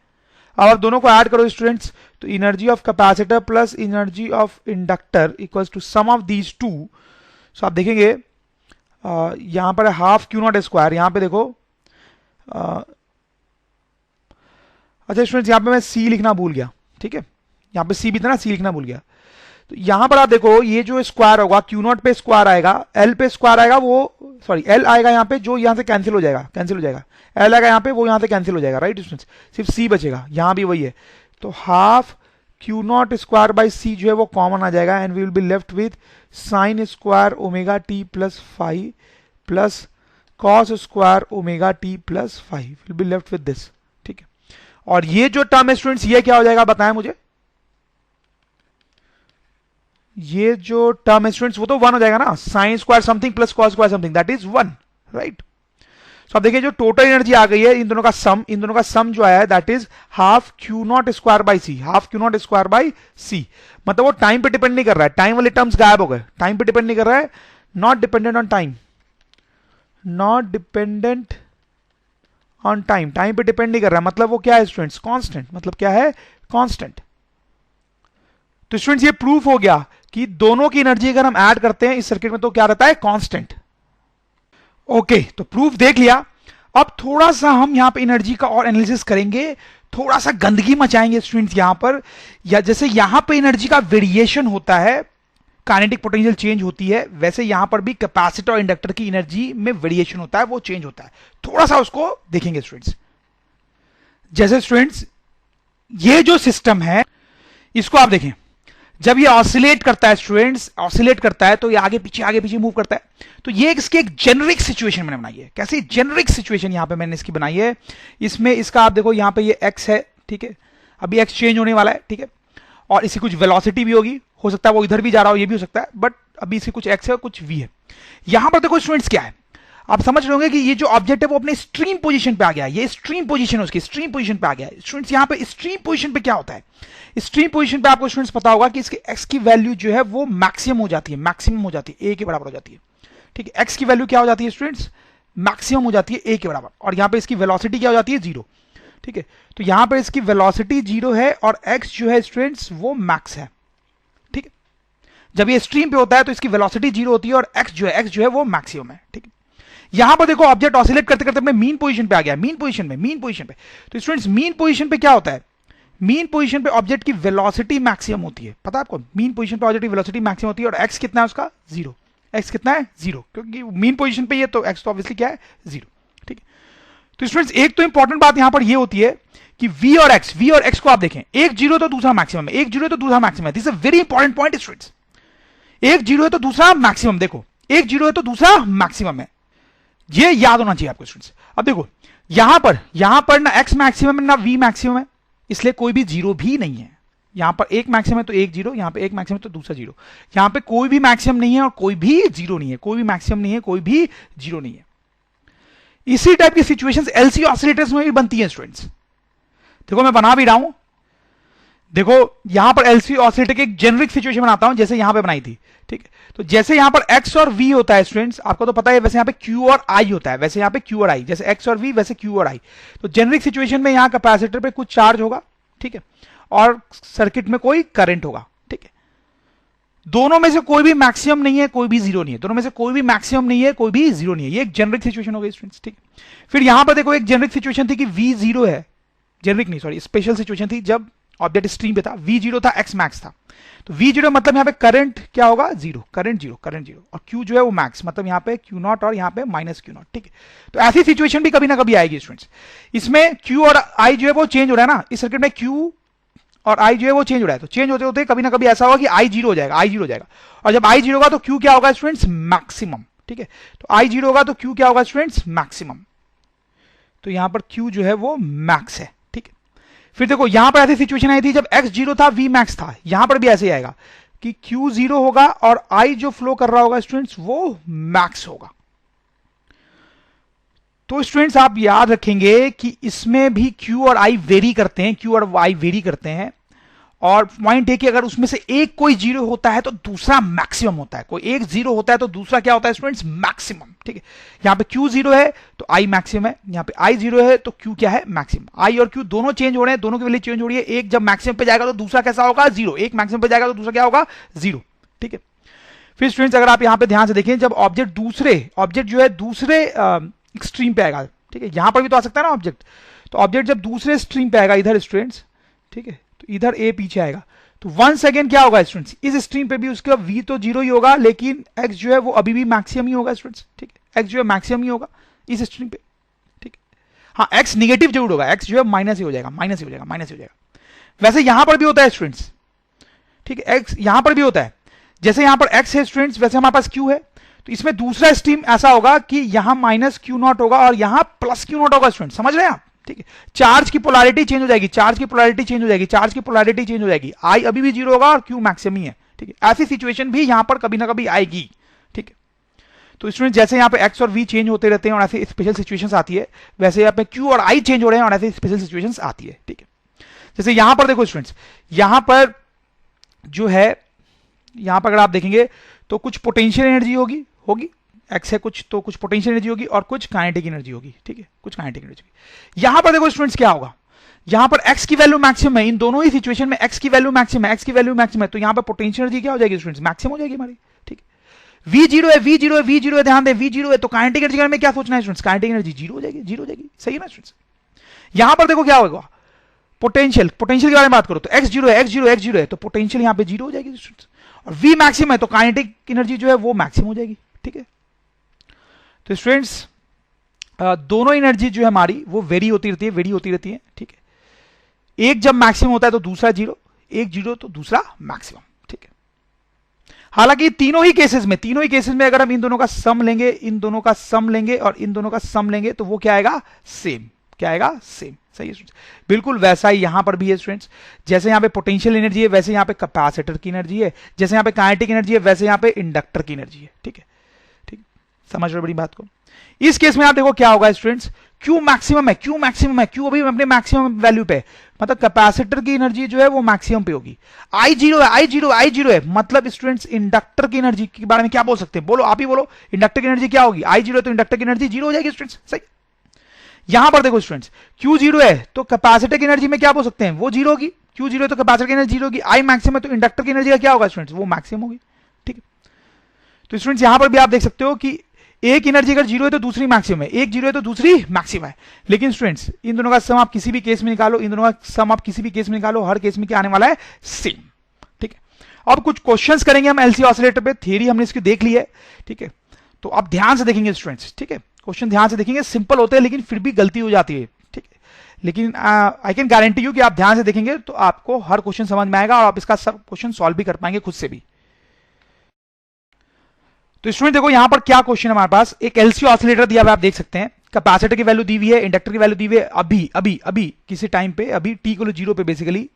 अब आप दोनों को ऐड करो स्टूडेंट्स तो energy of capacitor plus energy of inductor equals to sum of these two. So आप देखेंगे यहां पर हाफ क्यू नॉट स्क्वायर, यहां पे देखो अच्छा स्टूडेंट्स यहां पे मैं सी लिखना भूल गया, ठीक है। यहां पे सी भी था ना, सी लिखना भूल गया। तो यहां पर आप देखो ये जो स्क्वायर होगा क्यू नॉट पे स्क्वायर आएगा, एल पे स्क्वायर आएगा, वो सॉरी एल आएगा यहां पे जो यहां से कैंसिल हो जाएगा, कैंसिल हो जाएगा। एल आएगा यहां पे वो यहां से कैंसिल हो जाएगा, राइट स्टूडेंट्स। सिर्फ सी बचेगा, यहां भी वही है। तो half Q not square by C जो है वो कॉमन आ जाएगा and we will be left with sine square omega T plus 5 plus cos square omega T plus 5 will be left with this, ठीक है। और ये जो टर्म है स्टूडेंट्स ये क्या हो जाएगा बताएं मुझे, ये जो टर्म है स्टूडेंट्स वो तो 1 हो जाएगा ना, sine square something plus cos square something that is 1, right. So अब देखिए जो टोटल एनर्जी आ गई है इन दोनों का सम जो आया है that is half Q not square by C, half Q not square by C. मतलब वो टाइम पे डिपेंड नहीं कर रहा है, टाइम वाले टर्म्स गायब हो गए, टाइम पे डिपेंड नहीं कर रहा है, not dependent on time, not dependent on time, time पे डिपेंड नहीं कर रहा है। मतलब वो क्या है स्टूडेंट्स, कांस्टेंट। मतलब क्या है, कांस्टेंट। तो स्टूडेंट्स ये प्रूफ हो गया कि दोनों की एनर्जी अगर हम ऐड करते हैं इस सर्किट में तो क्या रहता है, कांस्टेंट। ओके तो प्रूफ देख लिया। अब थोड़ा सा हम यहां पे एनर्जी का और एनालिसिस करेंगे, थोड़ा सा गंदगी मचाएंगे स्टूडेंट्स यहां पर। या जैसे यहां पे एनर्जी का वेरिएशन होता है, काइनेटिक पोटेंशियल चेंज होती है, वैसे यहां पर भी कैपेसिटर और इंडक्टर की एनर्जी में वेरिएशन होता है, वो चेंज होता है। थोड़ा सा उसको देखेंगे स्टूडेंट्स। जैसे स्टूडेंट्स ये जो सिस्टम है इसको आप देखें, जब ये ऑसिलेट करता है स्टूडेंट्स, ऑसिलेट करता है तो ये आगे पीछे मूव करता है। तो ये इसकी एक जेनरिक सिचुएशन मैंने बनाई है। कैसी जेनरिक सिचुएशन यहां पे मैंने इसकी बनाई है। इसमें इसका आप देखो यहां पे ये x है, ठीक है, अभी x चेंज होने वाला है, ठीक है, और इसकी कुछ वेलोसिटी भी होगी, हो सकता है वो इधर भी जा रहा हो, ये भी हो सकता है, बट अभी इसकी कुछ x है और कुछ v है। यहां पर देखो स्टूडेंट्स क्या है, आप समझ रहे होंगे कि ये जो ऑब्जेक्ट है वो अपने स्ट्रीम पोजीशन पे आ गया है, ये स्ट्रीम पोजीशन है उसकी, स्ट्रीम पोजीशन पे आ गया है। स्टूडेंट्स यहां पे स्ट्रीम पोजीशन पे क्या होता है, स्ट्रीम पोजीशन पे आपको स्टूडेंट्स पता होगा कि इसके x की वैल्यू जो है वो मैक्सिमम हो जाती है, मैक्सिमम हो जाती है, a के बराबर हो जाती है, ठीक है। x की वैल्यू क्या हो जाती है स्टूडेंट्स, मैक्सिमम हो जाती है a के बराबर, और यहां पे इसकी वेलोसिटी क्या हो जाती है, 0, ठीक है। तो यहां पर इसकी वेलोसिटी 0 है और x जो है स्टूडेंट्स वो मैक्स है, ठीक है। जब ये स्ट्रीम पे होता है तो इसकी वेलोसिटी 0 होती है और x जो है वो मैक्सिमम है, ठीक है। यहां पर देखो ऑब्जेक्ट ऑसिलेट करते करते अपने मीन पोजीशन पे आ गया, मीन पोजीशन पे। तो स्टूडेंट्स मीन पोजीशन पे क्या होता है, मीन पोजीशन पे ऑब्जेक्ट की वेलोसिटी मैक्सिमम होती है, पता है आपको, मीन पोजीशन पे ऑब्जेक्ट की वेलोसिटी मैक्सिमम होती है, और x कितना है उसका, 0। x कितना है, 0, क्योंकि मीन पोजीशन पे ये, तो x तो ऑब्वियसली क्या है, 0, ठीक है। तो स्टूडेंट्स एक तो इंपॉर्टेंट बात यहां पर ये होती है कि v और x को आप देखें, एक 0 तो दूसरा मैक्सिमम है, एक 0 तो दूसरा मैक्सिमम है। This is a very important point students. एक 0 है तो दूसरा मैक्सिमम, देखो एक 0 है तो दूसरा मैक्सिमम है, ये याद होना चाहिए आपको स्टूडेंट्स। अब देखो यहां पर ना x मैक्सिमम है ना v मैक्सिमम है, इसलिए कोई भी 0 भी नहीं है। यहां पर एक मैक्सिमम है तो एक 0, यहां पे एक मैक्सिमम है तो दूसरा 0, यहां पे कोई भी मैक्सिमम नहीं है और कोई भी 0 नहीं है, कोई भी मैक्सिमम नहीं है, कोई भी 0 नहीं है। इसी टाइप की सिचुएशंस एलसी ऑसिलेटर्स में भी बनती है स्टूडेंट्स। देखो मैं बना भी रहा हूं, देखो यहां पर एलसी ऑसिलेटर की एक जेनरिक सिचुएशन बनाता हूं, जैसे यहां पे बनाई थी, ठीक है। तो जैसे यहां पर x और v होता है स्टूडेंट्स, आपको तो पता है, वैसे यहां पे q और i होता है, वैसे यहां पे q और i, जैसे x और v वैसे q और i। तो जेनरिक सिचुएशन में यहां कैपेसिटर पे कुछ चार्ज होगा, ठीक है, और सर्किट में कोई करंट होगा, ठीक है। दोनों में से कोई भी मैक्सिमम नहीं है, कोई भी 0 नहीं है, दोनों में से कोई भी मैक्सिमम नहीं है, कोई भी 0 नहीं है। ये एक जेनरिक सिचुएशन हो गई स्टूडेंट्स, ठीक है। फिर यहां पर देखो एक जेनरिक सिचुएशन थी कि v 0 है, जेनरिक नहीं सॉरी स्पेशल सिचुएशन थी, जब ऑब्जेक्ट स्ट्रीम पे था, v 0 था, x मैक्स था। तो v 0 मतलब यहाँ पे करंट क्या होगा, 0, करंट 0, और q जो है वो मैक्स, मतलब यहाँ पे q नॉट और यहाँ पे माइनस q नॉट, ठीक है। तो ऐसी सिचुएशन भी कभी ना कभी आएगी स्टूडेंट्स। इसमें q और i जो है वो चेंज हो रहा है ना, इस सर्किट में q और i जो है वो चेंज हो रहा है, तो चेंज होते होते कभी ना कभी ऐसा होगा कि i 0 हो जाएगा, i 0 हो जाएगा, और जब i 0 होगा तो q क्या होगा स्टूडेंट्स, मैक्सिमम, ठीक है। तो i 0 होगा तो q क्या होगा स्टूडेंट्स, मैक्सिमम। तो यहां पर q जो है वो मैक्स है, ठीक है। फिर देखो यहां पर ऐसी सिचुएशन आई थी जब x 0 था, v मैक्स था, यहां पर भी ऐसे ही आएगा कि q 0 होगा और i जो फ्लो कर रहा होगा स्टूडेंट्स वो मैक्स होगा। तो स्टूडेंट्स आप याद रखेंगे कि इसमें भी q और i वेरी करते हैं, q और y वेरी करते हैं, और पॉइंट है कि अगर उसमें से एक कोई 0 होता है तो दूसरा मैक्सिमम होता है, कोई एक 0 होता है तो दूसरा क्या होता है स्टूडेंट्स, मैक्सिमम, ठीक है। यहां पे q 0 है तो i मैक्सिमम है, यहां पे i 0 है तो q क्या है, मैक्सिमम। i और q दोनों चेंज हो रहे हैं, दोनों की वैल्यू चेंज हो रही है, एक जब मैक्सिमम पे जाएगा तो दूसरा कैसा होगा, 0, एक मैक्सिमम पे जाएगा तो दूसरा क्या होगा, 0, ठीक है। फिर स्टूडेंट्स अगर आप यहां पे ध्यान से देखें, जब ऑब्जेक्ट जो है दूसरे एक्सट्रीम पे आएगा, ठीक है, यहां पर भी तो आ सकता है ना ऑब्जेक्ट, तो ऑब्जेक्ट जब दूसरे स्ट्रीम पे आएगा इधर स्टूडेंट्स, ठीक है, तो इधर a पीछे आएगा, तो 1 सेकेंड क्या होगा स्टूडेंट्स, इस स्ट्रीम पे भी उसका v तो 0 ही होगा, लेकिन x जो है वो अभी भी मैक्सिमम ही होगा स्टूडेंट्स, ठीक है, x जो है मैक्सिमम ही होगा इस स्ट्रीम पे, ठीक है। हाँ x निगेटिव जरूर होगा, x जो है माइनस ही हो जाएगा, माइनस ही हो जाएगा। वैसे यहां पर भी होता है स्टूडेंट्स, ठीक है, x यहां पर भी होता है, जैसे यहां पर x है स्टूडेंट्स, वैसे हमारे पास q है, तो इसमें दूसरा स्ट्रीम ऐसा होगा कि यहां माइनस q नॉट होगा और यहां प्लस q नॉट होगा स्टूडेंट, समझ रहे हैं आप, ठीक है। चार्ज की पोलैरिटी चेंज हो जाएगी, चार्ज की पोलैरिटी चेंज हो जाएगी, i अभी भी 0 होगा और q मैक्सिमम ही है, ठीक है। ऐसी सिचुएशन भी यहां पर कभी ना कभी आएगी, ठीक है। तो स्टूडेंट जैसे यहां पे x और v चेंज होते रहते हैं और ऐसी स्पेशल सिचुएशंस आती है, वैसे यहां पे q और i चेंज हो रहे हैं और ऐसी स्पेशल सिचुएशंस आती है, ठीक है। जैसे यहां पर देखो स्टूडेंट्स, यहां पर जो है, यहां पर अगर आप देखेंगे तो कुछ पोटेंशियल एनर्जी होगी, x है कुछ, तो कुछ पोटेंशियल एनर्जी होगी और कुछ काइनेटिक एनर्जी होगी, ठीक है, कुछ काइनेटिक एनर्जी होगी। यहां पर देखो स्टूडेंट्स क्या होगा, यहां पर x की वैल्यू मैक्सिमम है, इन दोनों ही सिचुएशन में x की वैल्यू मैक्सिमम है, तो यहां पर पोटेंशियल एनर्जी क्या हो जाएगी स्टूडेंट्स, मैक्सिमम हो जाएगी हमारी, ठीक है। वी जीरो है, वी जीरो है, वी जीरो है, ध्यान दे वी जीरो है, तो काइनेटिक एनर्जी में क्या सोचना है स्टूडेंट्स, काइनेटिक एनर्जी जीरो हो जाएगी, जीरो हो जाएगी, सही है ना स्टूडेंट्स। यहां पर देखो क्या होगा, पोटेंशियल, पोटेंशियल के बारे में बात करो तो एक्स जीरो है, एक्स जीरो, एक्स जीरो है, तो पोटेंशियल यहां पे जीरो हो जाएगी स्टूडेंट्स। और वी मैक्सिमम है तो काइनेटिक एनर्जी जो है वो मैक्सिमम हो जाएगी, ठीक है। तो स्टूडेंट्स दोनों एनर्जी जो है हमारी वो वेरी होती रहती है, वेरी होती रहती है, ठीक है। एक जब मैक्सिमम होता है तो दूसरा जीरो, एक जीरो तो दूसरा मैक्सिमम, ठीक है। हालांकि तीनों ही केसेस में अगर हम इन दोनों का सम लेंगे, इन दोनों का सम लेंगे और इन दोनों का सम लेंगे तो वो क्या आएगा, सेम, क्या आएगा, सेम, सही है स्टूडेंट्स। बिल्कुल वैसा ही यहां पर भी है स्टूडेंट्स, जैसे यहां पे पोटेंशियल एनर्जी है वैसे यहां पे कैपेसिटर की एनर्जी है, जैसे यहां पे काइनेटिक एनर्जी है वैसे यहां पे इंडक्टर की एनर्जी है, ठीक है, ठीक, समझ रहे बड़ी बात को। इस केस में आप देखो क्या होगा स्टूडेंट्स, क्यू मैक्सिमम है, क्यू मैक्सिमम है, क्यू अभी अपने मैक्सिमम वैल्यू पे, मतलब कैपेसिटर की एनर्जी जो है वो मैक्सिमम पे होगी। आई जीरो है, आई जीरो, आई जीरो है, मतलब स्टूडेंट्स इंडक्टर की एनर्जी के बारे में क्या बोल सकते हैं, बोलो आप ही बोलो, इंडक्टर की एनर्जी क्या होगी, आई जीरो है तो इंडक्टर की एनर्जी जीरो हो जाएगी स्टूडेंट्स, सही। यहां पर देखो स्टूडेंट्स, क्यू जीरो है तो कैपेसिटर की एनर्जी में क्या बोल सकते हैं, वो जीरो होगी, क्यू जीरो है तो कैपेसिटर की एनर्जी जीरो होगी, आई मैक्सिमम है तो इंडक्टर की एनर्जी का क्या होगा स्टूडेंट्स, वो मैक्सिमम होगी, ठीक है। तो स्टूडेंट्स यहां पर भी आप देख सकते हो कि एक एनर्जी अगर जीरो है तो दूसरी मैक्सिमम है, एक जीरो है तो दूसरी मैक्सिमम है। लेकिन स्टूडेंट्स इन दोनों का सम आप किसी भी केस में निकालो, इन दोनों का सम आप किसी भी केस में निकालो, हर केस में क्या आने वाला है, सेम, ठीक है। अब कुछ क्वेश्चंस करेंगे हम एलसी ऑसिलेटर पे, थियरी हमने इसकी देख ली है, ठीक है। तो आप ध्यान से देखेंगे स्टूडेंट्स, ठीक है, क्वेश्चन ध्यान से देखेंगे, सिंपल होते हैं लेकिन फिर भी गलती हो जाती है, ठीक है। लेकिन आई कैन गारंटी यू कि आप ध्यान से देखेंगे तो आपको हर क्वेश्चन समझ में आएगा और आप इसका सब क्वेश्चन सॉल्व भी कर पाएंगे खुद से भी। तो स्टूडेंट देखो यहां पर क्या क्वेश्चन है हमारे पास, एक एलसी ऑसिलेटर दिया हुआ आप देख सकते हैं, कैपेसिटर की वैल्यू दी हुई है, इंडक्टर की वैल्यू दी हुई है, अभी अभी अभी किसी टाइम पे, अभी टी को जीरो पे, बेसिकली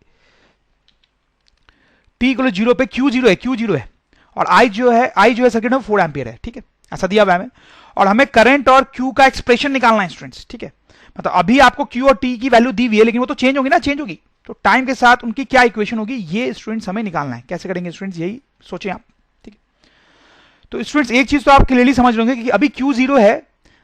टी को जीरो पे क्यू जीरो है, क्यू जीरो है, और आई जो है सर्किट में 4 एम्पियर है, ठीक है, ऐसा दिया हुआ है हमें। और हमें करंट और क्यू का एक्सप्रेशन निकालना है स्टूडेंट्स, ठीक है। मतलब अभी आपको क्यू और टी की वैल्यू दी हुई है लेकिन वो तो चेंज होगी ना, चेंज होगी, तो टाइम के साथ उनकी क्या इक्वेशन होगी ये स्टूडेंट्स हमें निकालना है। कैसे करेंगे स्टूडेंट्स, यही सोचें आप, ठीक है। तो स्टूडेंट्स एक चीज तो आप क्लियरली समझ लोगे कि अभी क्यू जीरो है,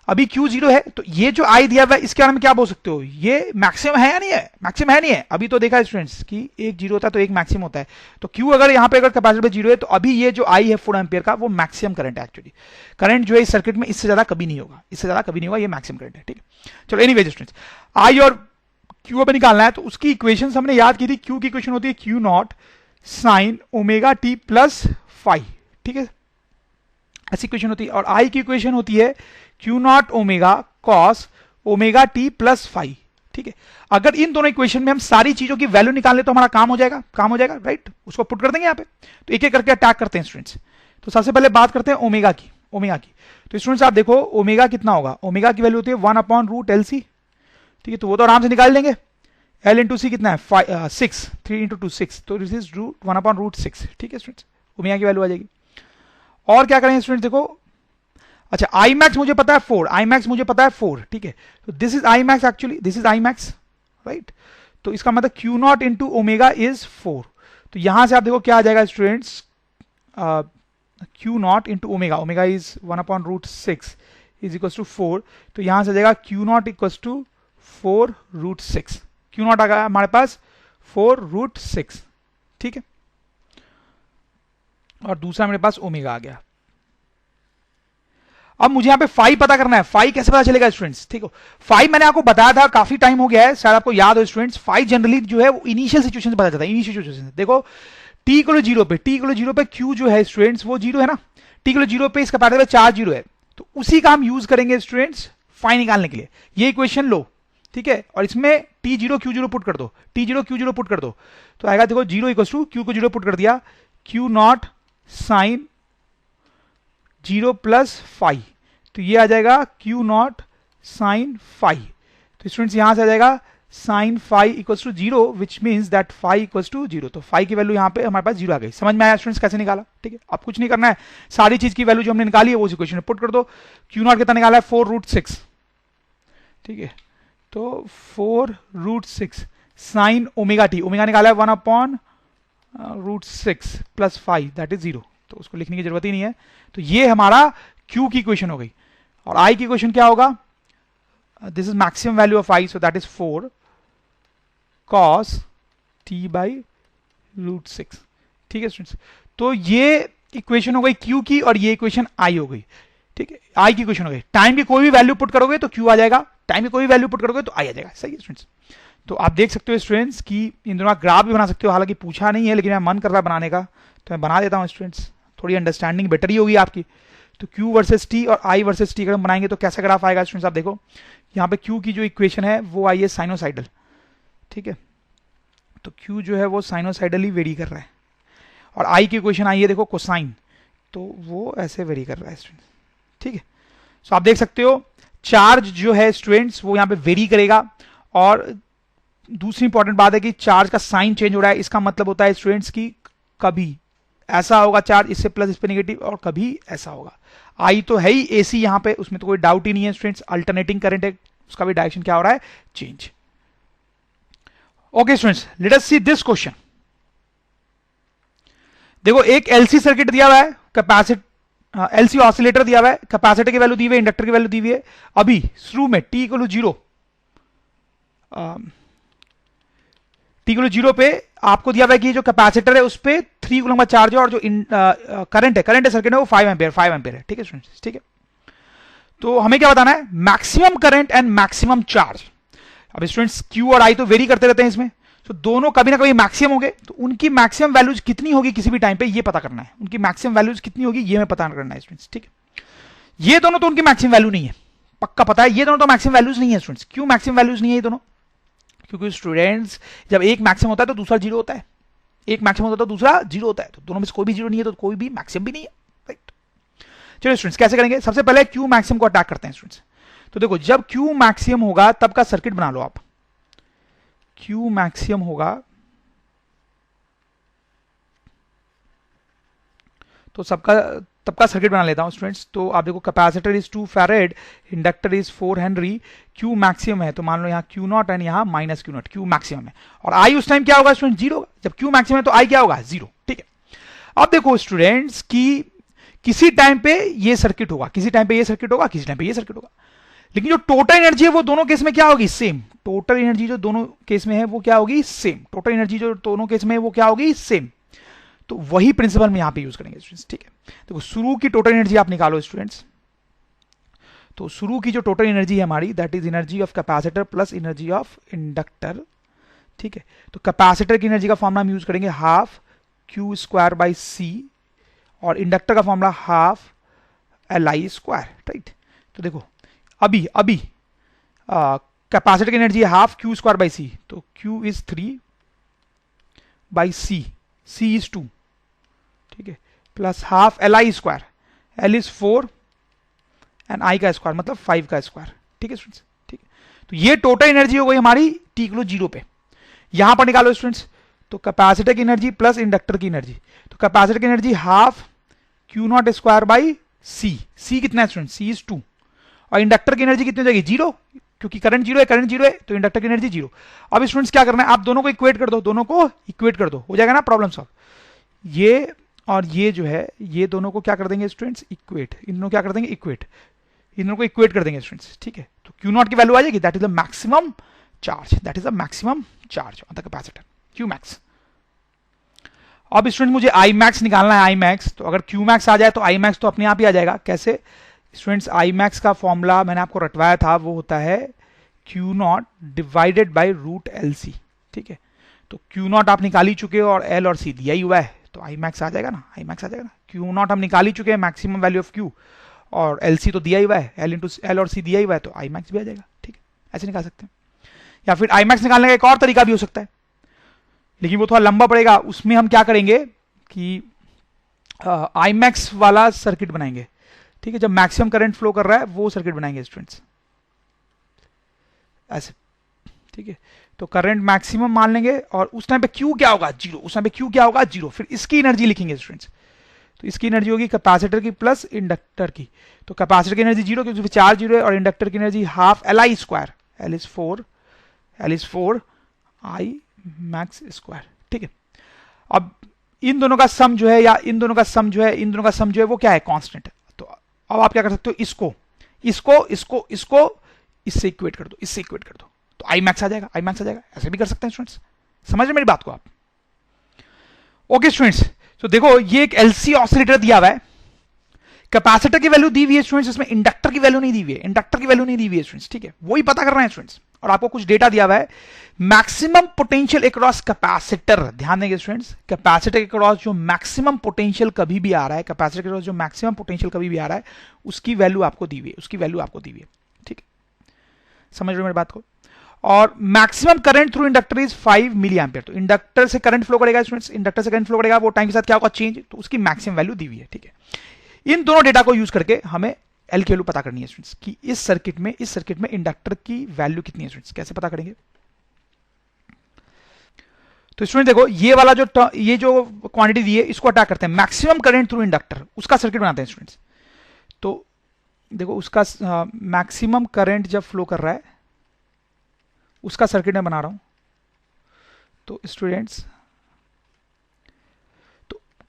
अभी क्यू जीरो है, तो ये जो आई दिया हुआ है इसके बारे में क्या बोल सकते हो, ये मैक्सिमम है या नहीं है, मैक्सिमम है नहीं है। अभी तो देखा स्टूडेंट्स कि एक जीरो होता है तो एक मैक्सिमम होता है, तो क्यू अगर यहाँ पे अगर कैपेसिटर पे जीरो है तो अभी ये जो आई है 4 एम्पियर का वो मैक्सिमम करंट है। एक्चुअली करंट जो है इस सर्किट में इससे ज्यादा कभी नहीं होगा, इससे ज्यादा कभी नहीं होगा, ये मैक्सिमम करंट है, ठीक है। चलो एनीवेज स्टूडेंट्स, आई और क्यू अभी निकालना है, तो उसकी इक्वेशन हमने याद की थी, क्यू की इक्वेशन होती है Q naught sine omega T plus five, ठीक है, ऐसी इक्वेशन होती है। और आई की इक्वेशन होती है Q not omega cos omega T plus five, ठीक है। अगर इन दोनों इक्वेशन में हम सारी चीजों की वैल्यू निकाल ले तो हमारा काम हो जाएगा, काम हो जाएगा, राइट। उसको पुट कर देंगे यहाँ पे, तो एक एक करके अटैक करते हैं स्टूडेंट्स। तो सबसे पहले बात करते हैं ओमेगा की, ओमेगा की। तो स्टूडेंट्स आप देखो ओमेगा कितना होगा, ओमेगा की वैल्यू होती है 1/√LC, ठीक है, तो वो तो आराम से निकाल लेंगे। L इंटू सी कितना है 6, 3 इंटू 2 6, तो दिस इज 1/√6, ठीक है स्टूडेंट्स, ओमेगा की वैल्यू आ जाएगी। और क्या करेंगे स्टूडेंट्स देखो, अच्छा आई मैक्स मुझे पता है 4, आई मैक्स मुझे पता है 4, ठीक है, तो this is I max, actually this is I max, right. तो इसका मतलब Q not into omega is 4, तो यहां से आप देखो क्या आ जाएगा students, Q not into omega, omega is 1/√6 is equal to 4, तो यहां से आ जाएगा Q not equal to 4√6, Q not आ गया हमारे पास 4√6, ठीक है। और दूसरा मेरे पास ओमेगा आ गया। अब मुझे यहां पे फाई पता करना है, फाई कैसे पता चलेगा स्टूडेंट्स, ठीक है। फाई मैंने आपको बताया था, काफी टाइम हो गया है, शायद आपको याद हो स्टूडेंट्स, फाई जनरली जो है वो इनिशियल सिचुएशन से पता चलता है, इनिशियल सिचुएशन। देखो टी को जीरो पे, टी को जीरो पे क्यू जो है स्टूडेंट्स वो जीरो है ना, टी को जीरो पे इसका पैटर्न में चार्ज जीरो है, तो उसी का हम यूज करेंगे स्टूडेंट्स फाई निकालने के लिए। ये इक्वेशन लो, ठीक है, और इसमें T zero Q zero put कर दो, T zero Q zero put कर दो, तो आएगा देखो जीरो इक्वल टू क्यू को जीरो पुट कर दिया, Q naught sine zero plus five, तो ये आ जाएगा क्यू नॉट साइन फाइव, तो स्टूडेंट्स यहां से आ जाएगा sine five equals to zero, which means that five equals to zero, तो फाइव की वैल्यू यहां पे हमारे पास जीरो आ गई। समझ में आया स्टूडेंट्स कैसे निकाला, ठीक है। अब कुछ नहीं करना है, सारी चीज की वैल्यू जो हमने निकाली है वो इक्वेशन में पुट कर दो। क्यू नॉट कितना निकाला है 4√6, ठीक है, तो 4√6 साइन ओमेगा टी, ओमेगा निकाला है 1/√6 प्लस 5 दैट इज 0, तो उसको लिखने की जरूरत ही नहीं है। तो ये हमारा क्यू की इक्वेशन हो गई। और आई की इक्वेशन क्या होगा, this is maximum value of I, so that is 4 cos t/√6, ठीक है स्टूडेंट्स। तो ये इक्वेशन हो गई क्यू की और ये इक्वेशन आई हो गई, ठीक है, आई की इक्वेशन हो गई। टाइम की कोई भी वैल्यू पुट करोगे तो क्यू आ जाएगा, टाइम की कोई भी वैल्यू पुट करोगे तो आई आ जाएगा। सही है स्टूडेंट्स। तो आप देख सकते हो स्टूडेंट्स कि इन दोनों का ग्राफ भी बना सकते हो, हालांकि पूछा नहीं है लेकिन मेरा मन कर रहा है बनाने का तो मैं बना देता हूँ स्टूडेंट्स, थोड़ी अंडरस्टैंडिंग बेटर ही होगी आपकी। तो Q वर्सेस T और I वर्सेस T अगर हम बनाएंगे तो कैसा ग्राफ आएगा स्टूडेंट्स, आप देखो यहाँ पे Q की जो इक्वेशन है वो आई है साइनोसाइडल, ठीक है, तो Q जो है वो साइनोसाइडली वेरी कर रहा है, और I की इक्वेशन आई है देखो कोसाइन, तो वो ऐसे वेरी कर रहा है स्टूडेंट्स, ठीक है। सो आप देख सकते हो चार्ज जो है स्टूडेंट्स वो यहाँ पे वेरी करेगा, और दूसरी इंपॉर्टेंट बात है कि चार्ज का साइन चेंज हो रहा है, इसका मतलब होता है स्टूडेंट्स की कभी ऐसा होगा चार्ज इससे प्लस इस पे नेगेटिव, और कभी ऐसा होगा। आई तो है ही एसी यहाँ पे, उसमें तो कोई डाउट ही नहीं है स्टूडेंट्स, अल्टरनेटिंग करंट है, उसका भी डायरेक्शन क्या हो रहा है, change. Okay students, let us see this question. देखो एक एलसी सर्किट दिया हुआ है, कैपेसिटर एलसी ऑसिलेटर दिया हुआ है, कैपेसिटर की वैल्यू दी हुई है, इंडक्टर की वैल्यू दी हुई है। अभी शुरू में T equal to zero, T equal to zero पे आपको दिया हुआ है कि जो कैपेसिटर है उस पे 3 कूलम का चार्ज है, और जो करंट है सर्किट है वो 5 एम्पियर है, ठीक है स्टूडेंट्स, ठीक है। तो हमें क्या बताना है, maximum current and maximum charge. अब स्टूडेंट्स क्यू और आई तो वेरी करते रहते हैं इसमें, तो दोनों कभी ना कभी मैक्सिमम होंगे, तो उनकी मैक्सिमम वैल्यूज कितनी होगी किसी भी टाइम पे ये पता करना है, उनकी मैक्सिमम वैल्यूज कितनी होगी ये हमें पता करना है स्टूडेंट्स, ठीक है। ये दोनों तो उनकी मैक्सिमम वैल्यू नहीं है, पक्का पता है, ये दोनों तो मैक्सिमम वैल्यूज नहीं है स्टूडेंट्स। क्यों मैक्सिमम वैल्यूज नहीं है ये दोनों, क्योंकि स्टूडेंट्स जब एक मैक्सिमम होता है तो दूसरा जीरो होता है, एक मैक्सिमम होता है तो दूसरा जीरो होता है, तो दोनों में से कोई भी जीरो नहीं है तो कोई भी मैक्सिमम भी नहीं है, राइट। चलो स्टूडेंट्स कैसे करेंगे, सबसे पहले क्यू मैक्सिमम को अटैक करते हैं स्टूडेंट्स। तो देखो जब क्यू मैक्सिमम होगा तब का सर्किट बना लो आप, क्यू मैक्सिमम होगा तो तब का सर्किट बना लेता हूं स्टूडेंट्स। तो आप देखो capacitor is 2 farad, inductor is 4 Henry, Q maximum है तो मान लो यहाँ क्यू नॉट एंड यहाँ minus Q not, Q maximum है, और आई उस टाइम क्या होगा स्टूडेंट, जीरो होगा। जब क्यू मैक्सिमम है तो आई क्या होगा, जीरो, ठीक है। अब देखो स्टूडेंट्स की किसी टाइम पे ये सर्किट होगा, किसी टाइम पे ये सर्किट होगा, किसी टाइम पे ये सर्किट होगा, लेकिन जो टोटल एनर्जी है वो दोनों केस में क्या होगी, सेम। टोटल एनर्जी जो दोनों केस में है वो क्या होगी, सेम। टोटल एनर्जी जो दोनों केस में है वो क्या होगी, सेम। तो वही प्रिंसिपल हम यहां पे यूज करेंगे स्टूडेंट्स, ठीक है। देखो शुरू की टोटल एनर्जी आप निकालो स्टूडेंट्स, तो शुरू की जो टोटल एनर्जी है हमारी that is energy of capacitor plus energy of inductor, ठीक है। तो कैपेसिटर की एनर्जी का फॉर्मूला हम यूज करेंगे half Q square by C, और इंडक्टर का formula half L I square, right. तो देखो अभी कैपेसिटर की एनर्जी है half Q square by C, तो Q is 3 by C, C is 2, ठीक है, plus half L I square, L is 4 and I का स्क्वायर मतलब 5 का स्क्वायर, ठीक है स्टूडेंट्स, ठीक है। तो ये टोटल एनर्जी हो गई हमारी टी इक्वल जीरो पे। यहां पर निकालो स्टूडेंट्स, तो कैपेसिटर की एनर्जी प्लस इंडक्टर की एनर्जी, तो कैपेसिटर की energy half Q not square by C, C कितना है स्टूडेंट, सी इज 2, और इंडक्टर की एनर्जी कितनी हो जाएगी, जीरो, क्योंकि करंट जीरो है, करंट जीरो है तो इंडक्टर की एनर्जी जीरो। अब स्टूडेंट्स क्या करना है, आप दोनों को इक्वेट कर दो, दोनों को इक्वेट कर दो, हो जाएगा ना प्रॉब्लम सॉल्व। ये और ये जो है ये दोनों को क्या कर देंगे स्टूडेंट्स, इक्वेट, इन दोनों क्या कर देंगे, इक्वेट, इन दोनों को इक्वेट कर देंगे स्टूडेंट्स, ठीक है। तो क्यू नॉट की वैल्यू आ जाएगी, that is the maximum charge, that is the maximum charge on the capacitor, Q max. अब स्टूडेंट मुझे आई मैक्स निकालना है, आई मैक्स, तो अगर क्यू मैक्स आ जाए तो आई मैक्स तो अपने आप ही आ जाएगा। कैसे स्टूडेंट्स, आई मैक्स का फॉर्मूला मैंने आपको रटवाया था, वो होता है Q naught divided by root L C, ठीक है। तो क्यू नॉट आप निकाल ही चुके हो और एल और सी दिया ही हुआ है, तो आई मैक्स आ जाएगा ना, आई मैक्स आ जाएगा ना। क्यू नॉट हम निकाल ही चुके हैं, मैक्सिमम वैल्यू ऑफ क्यू, और एल सी तो दिया ही हुआ है, एल इंटू एल और सी दिया ही हुआ है, तो आई मैक्स भी आ जाएगा, ठीक है। ऐसे निकाल सकते हैं, या फिर आई मैक्स निकालने का एक और तरीका भी हो सकता है, लेकिन वो थोड़ा लंबा पड़ेगा। उसमें हम क्या करेंगे कि आई मैक्स वाला सर्किट बनाएंगे, ठीक है। जब मैक्सिमम करंट फ्लो कर रहा है वो सर्किट बनाएंगे स्टूडेंट्स, ऐसे, ठीक है। तो करंट मैक्सिमम मान लेंगे और उस टाइम पे क्यू क्या होगा, जीरो, उस टाइम पे क्यू क्या होगा, जीरो। फिर इसकी एनर्जी लिखेंगे स्टूडेंट्स, तो इसकी एनर्जी होगी कैपेसिटर की प्लस इंडक्टर की, तो कैपेसिटर की एनर्जी जीरो क्योंकि चार्ज जीरो है, और इंडक्टर की energy half L I square, L is 4 I max square, ठीक है। अब इन दोनों का सम जो है, या इन दोनों का सम जो है, इन दोनों का सम जो है वो क्या है, कांस्टेंट है। तो अब आप क्या कर सकते हो, इसको इसको इसको इसको इससे इक्वेट कर दो, इससे इक्वेट कर दो, तो आई मैक्स आ जाएगा, आई मैक्स आ जाएगा। ऐसे भी कर सकते हैं स्टूडेंट्स, समझ रहे मेरी बात को आप। ओके स्टूडेंट्स, तो देखो ये एक एलसी ऑसिलेटर दिया हुआ है, कैपेसिटर की वैल्यू दी हुई है स्टूडेंट्स, इसमें इंडक्टर की वैल्यू नहीं दी हुई है, इंडक्टर की वैल्यू नहीं दी हुई है स्टूडेंट्स, ठीक है, वही पता करना है स्टूडेंट्स। और आपको कुछ डेटा दिया हुआ है, मैक्सिमम पोटेंशियल अक्रॉस कैपेसिटर, ध्यान देंगे स्टूडेंट्स, कैपेसिटर के अक्रॉस जो मैक्सिमम पोटेंशियल कभी भी आ रहा है, कैपेसिटर के अक्रॉस जो मैक्सिमम पोटेंशियल कभी भी आ रहा है, उसकी वैल्यू आपको दी हुई है, उसकी वैल्यू आपको दी हुई है, ठीक है, समझ रहे हो मेरी बात को। और maximum current through inductor is 5 milli ampere, तो इंडक्टर से करंट फ्लो करेगा स्टूडेंट्स, इंडक्टर से करंट फ्लो करेगा, वो टाइम के साथ क्या होगा, चेंज, तो उसकी मैक्सिमम वैल्यू दी हुई है, ठीक है। इन दोनों डेटा को यूज करके हमें एल की वैल्यू पता करनी है स्टूडेंट्स, कि इस सर्किट में इंडक्टर की वैल्यू कितनी है स्टूडेंट्स, कैसे पता करेंगे। तो स्टूडेंट देखो ये जो क्वांटिटी दी है इसको अटैक करते हैं, मैक्सिमम करंट थ्रू इंडक्टर, उसका सर्किट बनाते हैं स्टूडेंट्स। तो देखो उसका मैक्सिमम करंट जब फ्लो कर रहा है उसका सर्किट मैं बना रहा हूं। तो स्टूडेंट्स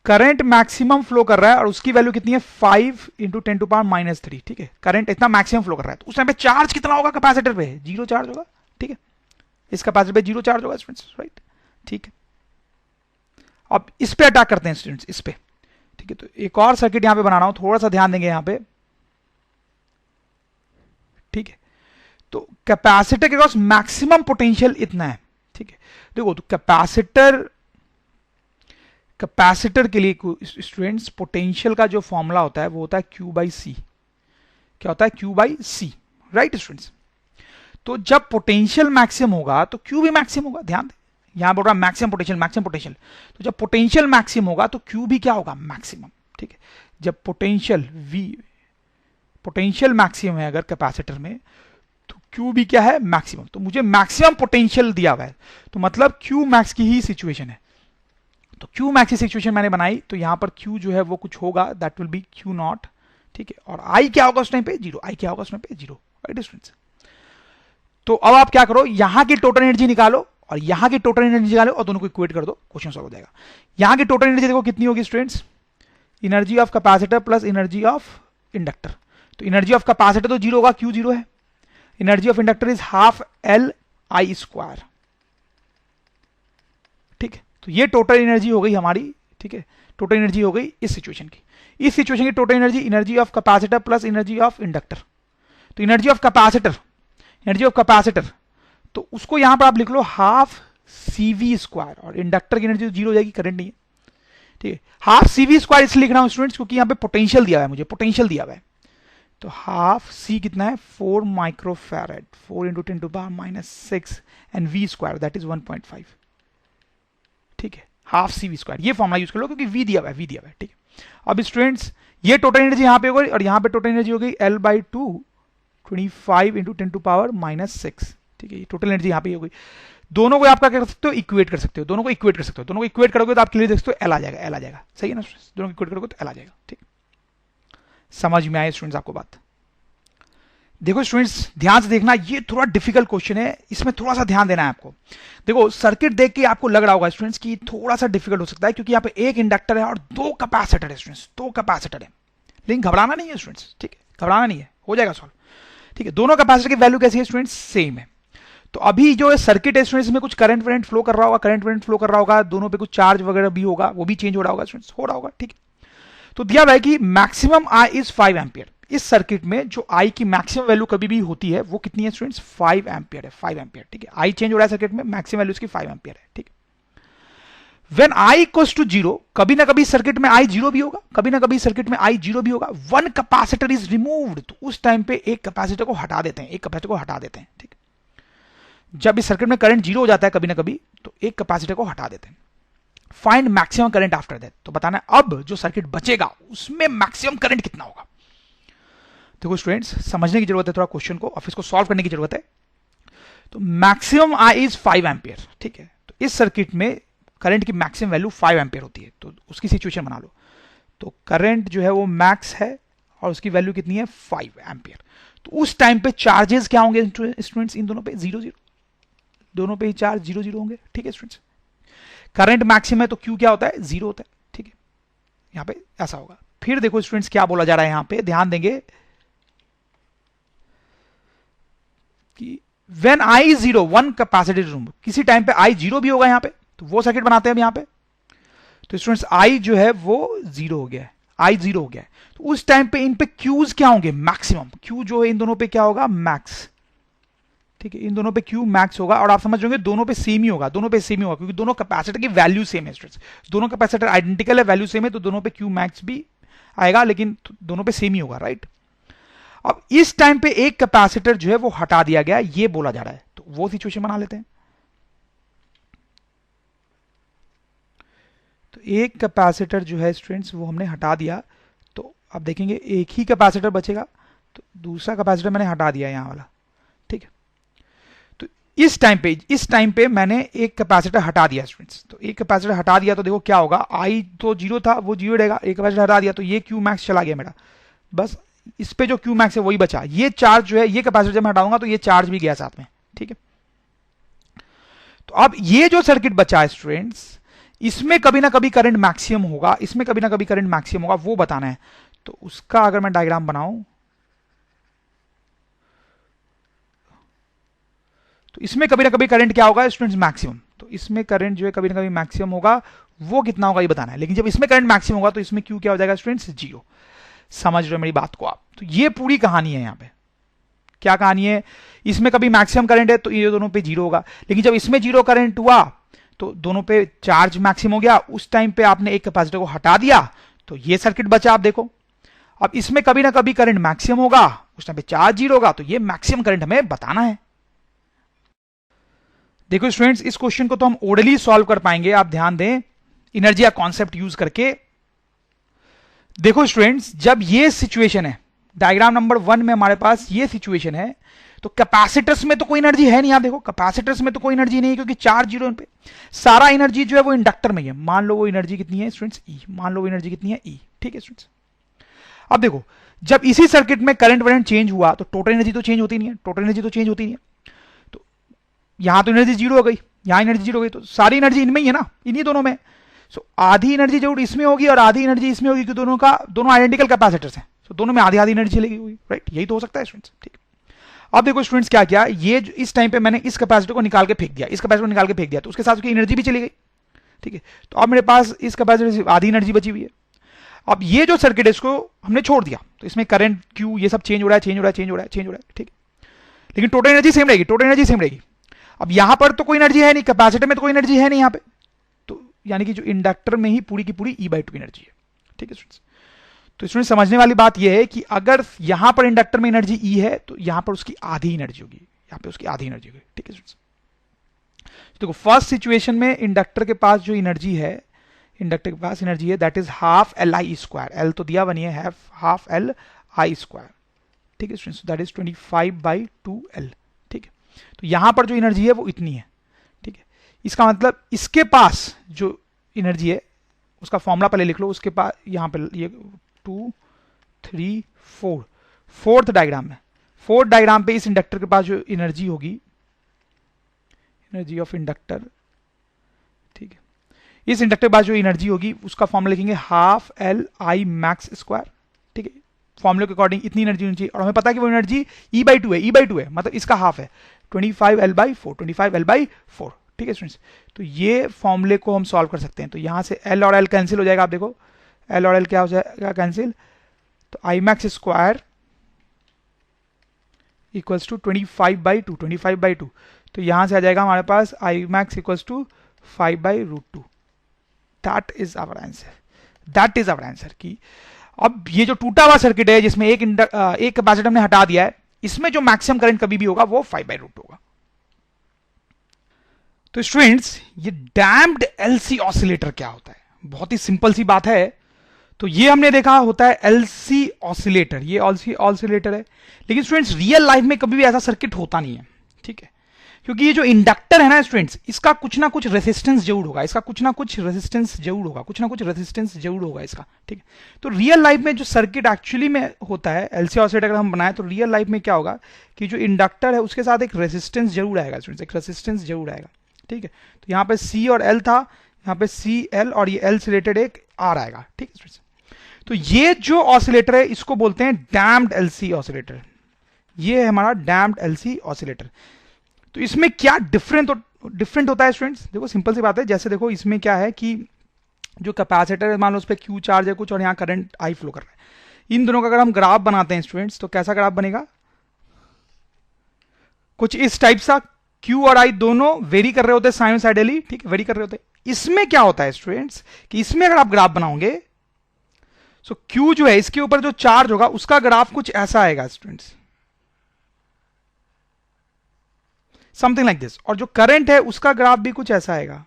करंट मैक्सिमम फ्लो कर रहा है और उसकी वैल्यू कितनी है, 5 इंटू 10⁻⁻3, ठीक है, करंट इतना मैक्सिमम फ्लो कर रहा है, तो उस टाइम पे चार्ज कितना होगा कैपेसिटर पे, 0 चार्ज होगा, ठीक है, इस कैपेसिटर पे 0 चार्ज होगा स्टूडेंट्स, राइट, ठीक है। अब इस पे अटैक करते हैं स्टूडेंट्स, इस पे, ठीक है। तो एक और सर्किट यहां पे बना रहा हूं, थोड़ा सा ध्यान देंगे यहां पे, ठीक है। तो कैपेसिटर के पास मैक्सिमम पोटेंशियल इतना है, ठीक है। देखो तो कैपेसिटर के लिए स्टूडेंट्स पोटेंशियल का जो फॉर्मूला होता है वो होता है Q/C, क्या होता है, Q/C, राइट स्टूडेंट्स। तो जब पोटेंशियल मैक्सिमम होगा तो Q भी मैक्सिमम होगा, ध्यान दें, यहां बोल रहा मैक्सिमम पोटेंशियल, तो जब पोटेंशियल मैक्सिमम होगा तो Q भी क्या होगा, मैक्सिमम, ठीक है। जब पोटेंशियल मैक्सिमम है अगर कैपेसिटर में, तो Q भी क्या है, मैक्सिमम, तो मुझे मैक्सिमम पोटेंशियल दिया हुआ है, तो मतलब Q मैक्स की ही सिचुएशन है। तो Q मैक्स की सिचुएशन मैंने बनाई, तो यहां पर Q जो है वो कुछ होगा, दैट विल बी Q0, ठीक है। और I क्या होगा उस टाइम पे, 0, I क्या होगा उस टाइम पे, 0, राइट स्टूडेंट्स। तो अब आप क्या करो, यहां की टोटल एनर्जी निकालो और यहां की टोटल एनर्जी निकालो और दोनों को इक्वेट कर दो, क्वेश्चन सॉल्व हो जाएगा। यहां की टोटल एनर्जी देखो कितनी होगी students, energy of capacitor plus energy of inductor. तो एनर्जी ऑफ कैपेसिटर तो 0 होगा, Q 0 है, energy of inductor is half L/I², ठीक है। तो ये टोटल एनर्जी हो गई हमारी, ठीक है, टोटल एनर्जी हो गई इस सिचुएशन की, इस सिचुएशन की total energy of capacitor plus energy of inductor. तो एनर्जी ऑफ कैपेसिटर तो उसको यहां पर आप लिख लो हाफ CV², और इंडक्टर की एनर्जी तो 0 हो जाएगी, करंट नहीं है, ठीक है। हाफ CV² इसलिए लिख रहा हूं स्टूडेंट्स क्योंकि यहां पे पोटेंशियल दिया हुआ है, मुझे पोटेंशियल दिया हुआ है। तो हाफ C कितना है, 4 microfarad, 4 into 10⁻⁻6 and V² that is 1.5, ठीक है, हाफ CV², ये फॉर्मुला यूज कर लो क्योंकि V दिया हुआ है, ठीक है। अब स्टूडेंट्स ये टोटल एनर्जी यहां पे हो गई और यहां पे टोटल एनर्जी हो गई L/2 25 इंटू 10⁻⁻6, ठीक है, ये टोटल एनर्जी यहां पे हो गई। दोनों को आप क्या कर सकते हो, इक्वेट कर सकते हो, दोनों को इक्वेट करोगे तो आप क्लियर देख सकते हो, L आ जाएगा, सही है ना स्टूडेंट्स, दोनों को इक्वेट करोगे तो L आ जाएगा, ठीक। समझ में आए स्टूडेंट्स आपको बात। देखो स्टूडेंट्स ध्यान से देखना, ये थोड़ा डिफिकल्ट क्वेश्चन है, इसमें थोड़ा सा ध्यान देना है आपको। देखो सर्किट देख के आपको लग रहा होगा स्टूडेंट्स कि थोड़ा सा डिफिकल्ट हो सकता है क्योंकि यहाँ पे एक इंडक्टर है और 2 कैपेसिटर है स्टूडेंट्स, 2 कैपेसिटर है, लेकिन घबराना नहीं है स्टूडेंट्स, ठीक है, घबराना नहीं है, हो जाएगा सॉल्व, ठीक है। दोनों कैपेसिटर की वैल्यू कैसी है स्टूडेंट्स, सेम है। तो अभी जो सर्किट है स्टूडेंट्स में कुछ करंट फ्लो कर रहा होगा, दोनों पे कुछ चार्ज वगैरह भी होगा, वो भी चेंज हो रहा होगा स्टूडेंट्स, हो रहा होगा, ठीक है। तो दिया हुआ है कि मैक्सिमम I इज 5 एम्पियर, इस सर्किट में जो I की मैक्सिमम वैल्यू कभी भी होती है वो कितनी है स्टूडेंट्स, 5 एम्पियर है, 5 एम्पियर, ठीक है। I चेंज हो रहा है सर्किट में, मैक्सिमम वैल्यू इसकी 5 एम्पियर है, ठीक है। When I equals to 0, कभी ना कभी सर्किट में I 0 भी होगा, कभी ना कभी सर्किट में I 0 भी होगा, वन कैपेसिटर इज रिमूव्ड, तो उस टाइम पे एक कैपेसिटर को हटा देते हैं, ठीक। जब इस सर्किट में करंट 0 हो जाता है कभी ना कभी, तो एक कैपेसिटर को हटा देते हैं। Find maximum current after that, तो बताना है अब जो सर्किट बचेगा उसमें मैक्सिमम करंट कितना होगा। देखो स्टूडेंट्स समझने की जरूरत है थोड़ा क्वेश्चन को, और इसको सॉल्व करने की जरूरत है। तो मैक्सिमम I इज 5 एम्पियर, ठीक है। तो इस सर्किट में करंट की मैक्सिमम वैल्यू 5 एम्पियर होती है, तो उसकी सिचुएशन बना लो। तो करंट जो है वो मैक्स है और उसकी वैल्यू कितनी है, 5 एम्पियर। तो उस टाइम पे चार्जेस क्या होंगे स्टूडेंट्स, इन दोनों पे 0 0, दोनों पे ही चार्ज 0 0 होंगे, ठीक है स्टूडेंट्स। करंट मैक्सिमम है तो Q क्या होता है, 0 होता है, ठीक है, यहां पे ऐसा होगा। फिर देखो स्टूडेंट्स क्या बोला जा रहा है यहां पे, ध्यान देंगे कि when I 0 one capacitor room, किसी टाइम पे I 0 भी होगा यहां पे, तो वो सर्किट बनाते हैं अब यहां पे। तो स्टूडेंट्स आई जो है वो 0 हो गया है, आई 0 हो गया है। तो उस टाइम पे इन पे क्यूज क्या होंगे, मैक्सिमम। क्यू जो है इन दोनों पे क्या होगा, मैक्स। ठीक है, इन दोनों पे क्यू मैक्स होगा, और आप समझ रहे होंगे दोनों पे सेम ही होगा, दोनों पे सेम ही होगा, क्योंकि दोनों कैपेसिटर की वैल्यू सेम है स्टूडेंट्स। दोनों कैपेसिटर आइडेंटिकल है, वैल्यू सेम है, तो दोनों पे क्यू मैक्स भी आएगा, लेकिन दोनों पे सेम ही होगा, राइट। अब इस टाइम पे एक कैपेसिटर जो है वो हटा दिया गया, ये बोला जा रहा है, तो वो सिचुएशन बना लेते हैं। तो एक कैपेसिटर जो है स्टूडेंट्स वो हमने हटा दिया, तो आप देखेंगे एक ही कैपेसिटर बचेगा, तो दूसरा कैपेसिटर मैंने हटा दिया यहां वाला, ठीक है। तो इस टाइम पे मैंने एक कैपेसिटर हटा दिया स्टूडेंट्स, तो एक कैपेसिटर हटा दिया तो देखो क्या होगा, आई तो 0 था वो 0 रहेगा, एक कैपेसिटर हटा दिया तो ये क्यू मैक्स चला गया मेरा, बस इस पे जो क्यू मैक्स है वही बचा। ये चार्ज जो है, ये कैपेसिटर जब मैं हटाऊंगा तो ये चार्ज भी गया साथ में, ठीक है। तो अब ये जो सर्किट बचा है स्टूडेंट्स, इसमें कभी ना कभी करंट मैक्सिमम होगा, इसमें कभी ना कभी करंट मैक्सिमम होगा, वो बताना है। तो उसका अगर मैं डायग्राम बनाऊं, तो इसमें कभी ना कभी करंट क्या होगा स्टूडेंट्स, मैक्सिमम। तो इसमें करंट जो है कभी ना कभी मैक्सिमम होगा, वो कितना होगा ये बताना है। लेकिन जब इसमें करंट मैक्सिमम होगा तो इसमें क्यू क्या हो जाएगा स्टूडेंट्स, 0। समझ रहे हो मेरी बात को आप। तो ये पूरी कहानी है यहां पे। क्या कहानी है, इसमें कभी मैक्सिमम करंट है तो ये दोनों पे 0 होगा, लेकिन जब इसमें 0 करंट हुआ तो दोनों पे चार्ज मैक्सिमम हो गया। उस टाइम पे आपने एक कैपेसिटर को हटा दिया तो ये सर्किट बचा। आप देखो, अब इसमें कभी ना कभी करंट मैक्सिमम होगा, उस टाइम पे चार्ज 0 होगा, तो ये मैक्सिमम करंट हमें बताना है। देखो स्टूडेंट्स, इस क्वेश्चन को तो हम ओरली सॉल्व कर पाएंगे, आप ध्यान दें, एनर्जी या कॉन्सेप्ट यूज करके। देखो स्टूडेंट्स, जब ये सिचुएशन है, डायग्राम नंबर 1 में हमारे पास ये सिचुएशन है, तो कैपेसिटर्स में तो कोई एनर्जी है नहीं। आप देखो कैपेसिटर्स में तो कोई एनर्जी नहीं है, क्योंकि चार्ज 0 पे। सारा एनर्जी जो है वो इंडक्टर में है। मान लो वो एनर्जी कितनी है स्टूडेंट्स, ई। मान लो वो एनर्जी कितनी है, ई। ठीक है स्टूडेंट्स, अब देखो, जब इसी सर्किट में करंट वरेंट चेंज हुआ तो टोटल एनर्जी तो चेंज होती नहीं है, टोटल एनर्जी तो चेंज होती नहीं है। तो यहां तो एनर्जी 0 हो गई, यहां एनर्जी 0 हो गई, तो सारी एनर्जी इनमें ही है ना, इन्हीं दोनों में। सो आधी एनर्जी जरूर इसमें होगी और आधी एनर्जी इसमें होगी, क्योंकि दोनों आइडेंटिकल कैपेसिटर्स हैं, तो दोनों में आधी आधी एनर्जी चलेगी, राइट। यही तो हो सकता है स्टूडेंट्स, ठीक। अब देखो स्टूडेंट्स क्या किया, ये इस टाइम पे मैंने इस कैपेसिटर को निकाल के फेंक दिया, इस कैपेसिटर को निकाल के फेंक दिया, तो उसके साथ उसकी एनर्जी भी चली गई, ठीक है। तो अब मेरे पास इस कैपेसिटर से आधी एनर्जी बची हुई है। अब ये जो सर्किट है इसको हमने छोड़ दिया, तो इसमें करंट क्यू ये सब चेंज हो रहा है, चेंज हो रहा है, चेंज हो रहा है, चेंज हो रहा है, ठीक है। लेकिन टोटल एनर्जी सेम रहेगी, टोटल एनर्जी सेम रहेगी। अब यहां पर तो कोई एनर्जी है नहीं, कैपेसिटर में तो कोई एनर्जी है नहीं यहां पे, तो यानी कि जो इंडक्टर में ही पूरी की पूरी E/2 एनर्जी है, ठीक है स्टूडेंट्स। तो स्टूडेंट समझने वाली बात यह है कि अगर यहां पर इंडक्टर में एनर्जी E है तो यहां पर उसकी आधी एनर्जी होगी, यहां पे उसकी आधी एनर्जी होगी, ठीक है स्टूडेंट्स। देखो फर्स्ट सिचुएशन में इंडक्टर के पास जो एनर्जी है, इंडक्टर के पास एनर्जी है that is half Li²। L तो दिया बनी है, हाफ Li², ठीक है स्टूडेंट्स, दैट इज 25/2L, ठीक है। तो यहां पर जो एनर्जी है वो इतनी है, ठीक है। इसका मतलब इसके पास जो एनर्जी है उसका फॉर्मूला पहले लिख लो, उसके पास यहां पे ये 2 3 4 फोर्थ डायग्राम में, फोर्थ डायग्राम पे इस इंडक्टर के पास जो एनर्जी होगी, एनर्जी ऑफ इंडक्टर, ठीक है, इस इंडक्टर के पास जो एनर्जी होगी उसका फॉर्मूला लिखेंगे हाफ Li², ठीक है। फॉर्मूले के अकॉर्डिंग इतनी एनर्जी होनी चाहिए, और हमें पता है कि वो एनर्जी E/2 है, E/2 है, मतलब इसका हाफ है 25L/4, 25L/4, ठीक है स्टूडेंट्स। तो ये फॉर्मूले को हम सॉल्व कर सकते हैं। तो यहां से L और L कैंसिल हो जाएगा, आप देखो L और L क्या हो जाएगा कैंसिल, तो Imax² इक्वल्स टू 25/2, 25/2। तो यहां से आ जाएगा हमारे पास Imax equals to 5/√2। That is our answer, that is our answer. की अब ये जो टूटा हुआ सर्किट है जिसमें एक कैपेसिटर हमने हटा दिया है, इसमें जो मैक्सिमम करंट कभी भी होगा वो 5/√2 होगा। तो स्टूडेंट्स, ये डैम्प्ड एलसी ऑसिलेटर क्या होता है, बहुत ही सिंपल सी बात है। तो ये हमने देखा होता है एलसी ऑसिलेटर, ये एलसी ऑसिलेटर है, लेकिन स्टूडेंट्स रियल लाइफ में कभी भी ऐसा सर्किट होता नहीं है, ठीक है। क्योंकि ये जो इंडक्टर है ना स्टूडेंट्स, इसका कुछ ना कुछ रेजिस्टेंस जरूर होगा, इसका कुछ ना कुछ रेजिस्टेंस जरूर होगा, कुछ ना कुछ रेजिस्टेंस जरूर होगा इसका, ठीक है। तो रियल लाइफ में जो सर्किट एक्चुअली में होता है एलसी ऑसिलेटर अगर हम बनाए, तो रियल लाइफ में क्या होगा कि जो इंडक्टर है उसके साथ एक रेजिस्टेंस जरूर आएगा स्टूडेंट्स, एक रेजिस्टेंस जरूर आएगा, ठीक है। तो यहाँ पे C और L था, यहाँ पे CL और ये L से रिलेटेड एक R आएगा, ठीक है स्टूडेंट्स। तो ये जो ऑसिलेटर है इसको बोलते हैं डैम्प्ड एलसी ऑसिलेटर, ये है हमारा डैम्प्ड एलसी ऑसिलेटर। तो इसमें क्या डिफरेंट होता है स्टूडेंट्स, देखो सिंपल सी बात है, जैसे देखो इसमें क्या है कि जो कैपेसिटर है मान लो उस पर क्यू चार्ज है कुछ और यहाँ करंट आई फ्लो कर रहा है। इन दोनों का अगर हम ग्राफ बनाते हैं स्टूडेंट्स तो कैसा ग्राफ बनेगा, कुछ इस टाइप सा। क्यू और आई दोनों वेरी कर रहे होते हैं साइनोसाइडली, ठीक है, वेरी कर रहे होते हैं। इसमें क्या होता है स्टूडेंट्स कि इसमें अगर आप ग्राफ बनाओगे सो क्यू जो है इसके ऊपर जो चार्ज होगा उसका ग्राफ कुछ ऐसा आएगा स्टूडेंट्स, समथिंग लाइक दिस। और जो करंट है उसका ग्राफ भी कुछ ऐसा आएगा,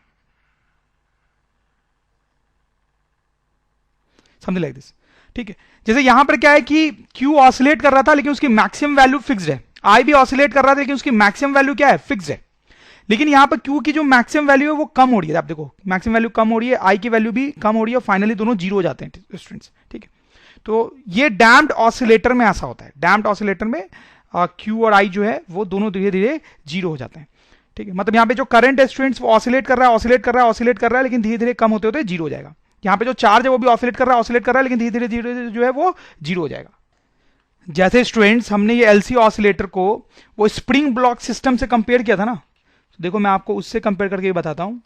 समथिंग लाइक दिस, ठीक है। जैसे यहां पर क्या है कि क्यू ऑसिलेट कर रहा था लेकिन उसकी मैक्सिमम वैल्यू फिक्स्ड है, आई भी ऑसिलेट कर रहा था लेकिन उसकी मैक्सिमम वैल्यू क्या है, फिक्स्ड है। लेकिन यहां पर क्यू की जो मैक्सिमम वैल्यू है वो कम हो रही है, आप देखो मैक्सिमम वैल्यू कम हो रही है, आई की वैल्यू भी कम हो रही है और फाइनली दोनों जीरो हो जाते हैं स्टूडेंट्स, ठीक है। तो ये डैम्प्ड ऑसिलेटर में ऐसा होता है, डैम्प्ड ऑसिलेटर में क्यू और आई जो है वो दोनों धीरे धीरे जीरो हो जाते हैं, ठीक है। मतलब यहाँ पे जो करंट है स्टूडेंट्स वो ऑसिलेट कर रहा है, ऑसिलेट कर रहा है, ऑसिलेट कर रहा है, लेकिन धीरे धीरे कम होते होते जीरो हो जाएगा। यहाँ पे जो चार्ज है वो भी ऑसिलेट कर रहा है, ऑसिलेट कर रहा है, लेकिन धीरे धीरे जो है वो जीरो हो जाएगा। जैसे स्टूडेंट्स हमने ये एलसी ऑसिलेटर को वो स्प्रिंग ब्लॉक सिस्टम से कंपेयर किया था ना, तो देखो मैं आपको उससे कंपेयर करके बताता हूं।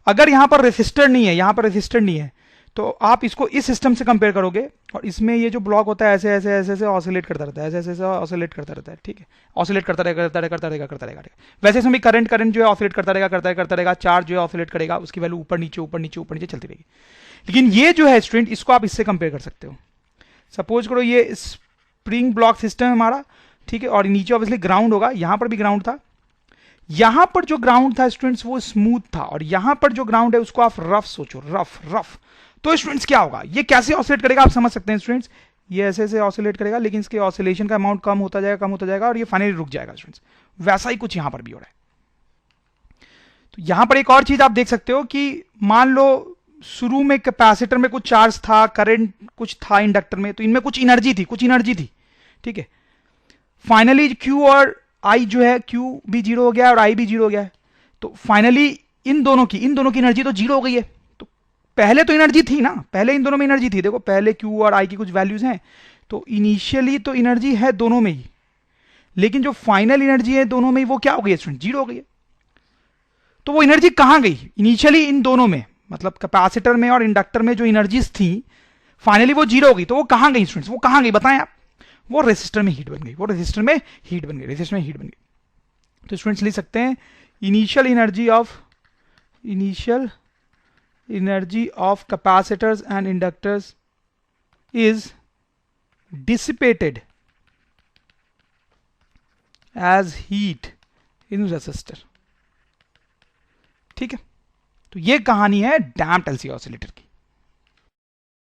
अगर यहां पर रेसिस्टर नहीं है, यहां पर रेसिस्टर नहीं है, तो आप इसको इस सिस्टम से कंपेयर करोगे और इसमें ये जो ब्लॉक होता है ऐसे ऐसे ऐसे ऐसे ऑसिलेट करता रहता है, ऐसे ऐसे ऐसे ऑसिलेट करता रहता है, ठीक है, ऑसिलेट करता रहेगा करता रहेगा करता रहेगा करता रहेगा। वैसे इसमें भी करंट करंट जो है ऑसिलेट करता रहेगा करता रहेगा, चार्ज जो है ऑसिलेट करेगा, उसकी वैल्यू ऊपर नीचे ऊपर नीचे ऊपर नीचे चलती रहेगी। लेकिन ये जो है स्टूडेंट इसको आप इससे कंपेयर कर सकते हो। सपोज करो ये स्प्रिंग ब्लॉक सिस्टम है हमारा, ठीक है, और नीचे ऑब्वियसली ग्राउंड होगा, यहां पर भी ग्राउंड था। यहां पर जो ग्राउंड था स्टूडेंट्स वो स्मूथ था और यहां पर जो ग्राउंड है उसको आप रफ सोचो, रफ रफ। तो स्टूडेंट्स क्या होगा, ये कैसे ऑसिलेट करेगा आप समझ सकते हैं स्टूडेंट्स, ये ऐसे ऐसे ऑसिलेट करेगा लेकिन इसके ऑसिलेशन का अमाउंट कम होता जाएगा कम होता जाएगा और ये फाइनली रुक जाएगा स्टूडेंट्स। वैसा ही कुछ यहां पर भी हो रहा है। तो यहां पर एक और चीज आप देख सकते हो कि मान लो शुरू में कैपेसिटर में कुछ चार्ज था, करंट कुछ था इंडक्टर में, तो इनमें कुछ एनर्जी थी, ठीक है। फाइनली क्यू और आई जो है, क्यू भी जीरो हो गया और आई भी जीरो हो गया है। तो फाइनली इन दोनों की एनर्जी तो जीरो हो गई है। तो पहले तो एनर्जी थी ना, पहले इन दोनों में एनर्जी थी, देखो पहले क्यू और आई की कुछ वैल्यूज हैं, तो इनिशियली तो एनर्जी है दोनों में ही, लेकिन जो फाइनल एनर्जी है दोनों में ही वो क्या हो गई है स्टूडेंट, जीरो हो गई है। तो वो एनर्जी कहां गई इनिशियली इन दोनों में, मतलब कैपेसिटर में और इंडक्टर में जो एनर्जीज थी फाइनली वो जीरो हो गई, तो वो कहां गई स्टूडेंट्स, वो कहां गई बताएं आप, वो रेसिस्टर में हीट बन गई, रेसिस्टर में हीट बन गई। तो स्टूडेंट्स लिख सकते हैं initial energy of capacitors and inductors is dissipated as heat in resistor, ठीक है। तो ये कहानी है डैम्प्ड एलसी ऑसिलेटर की।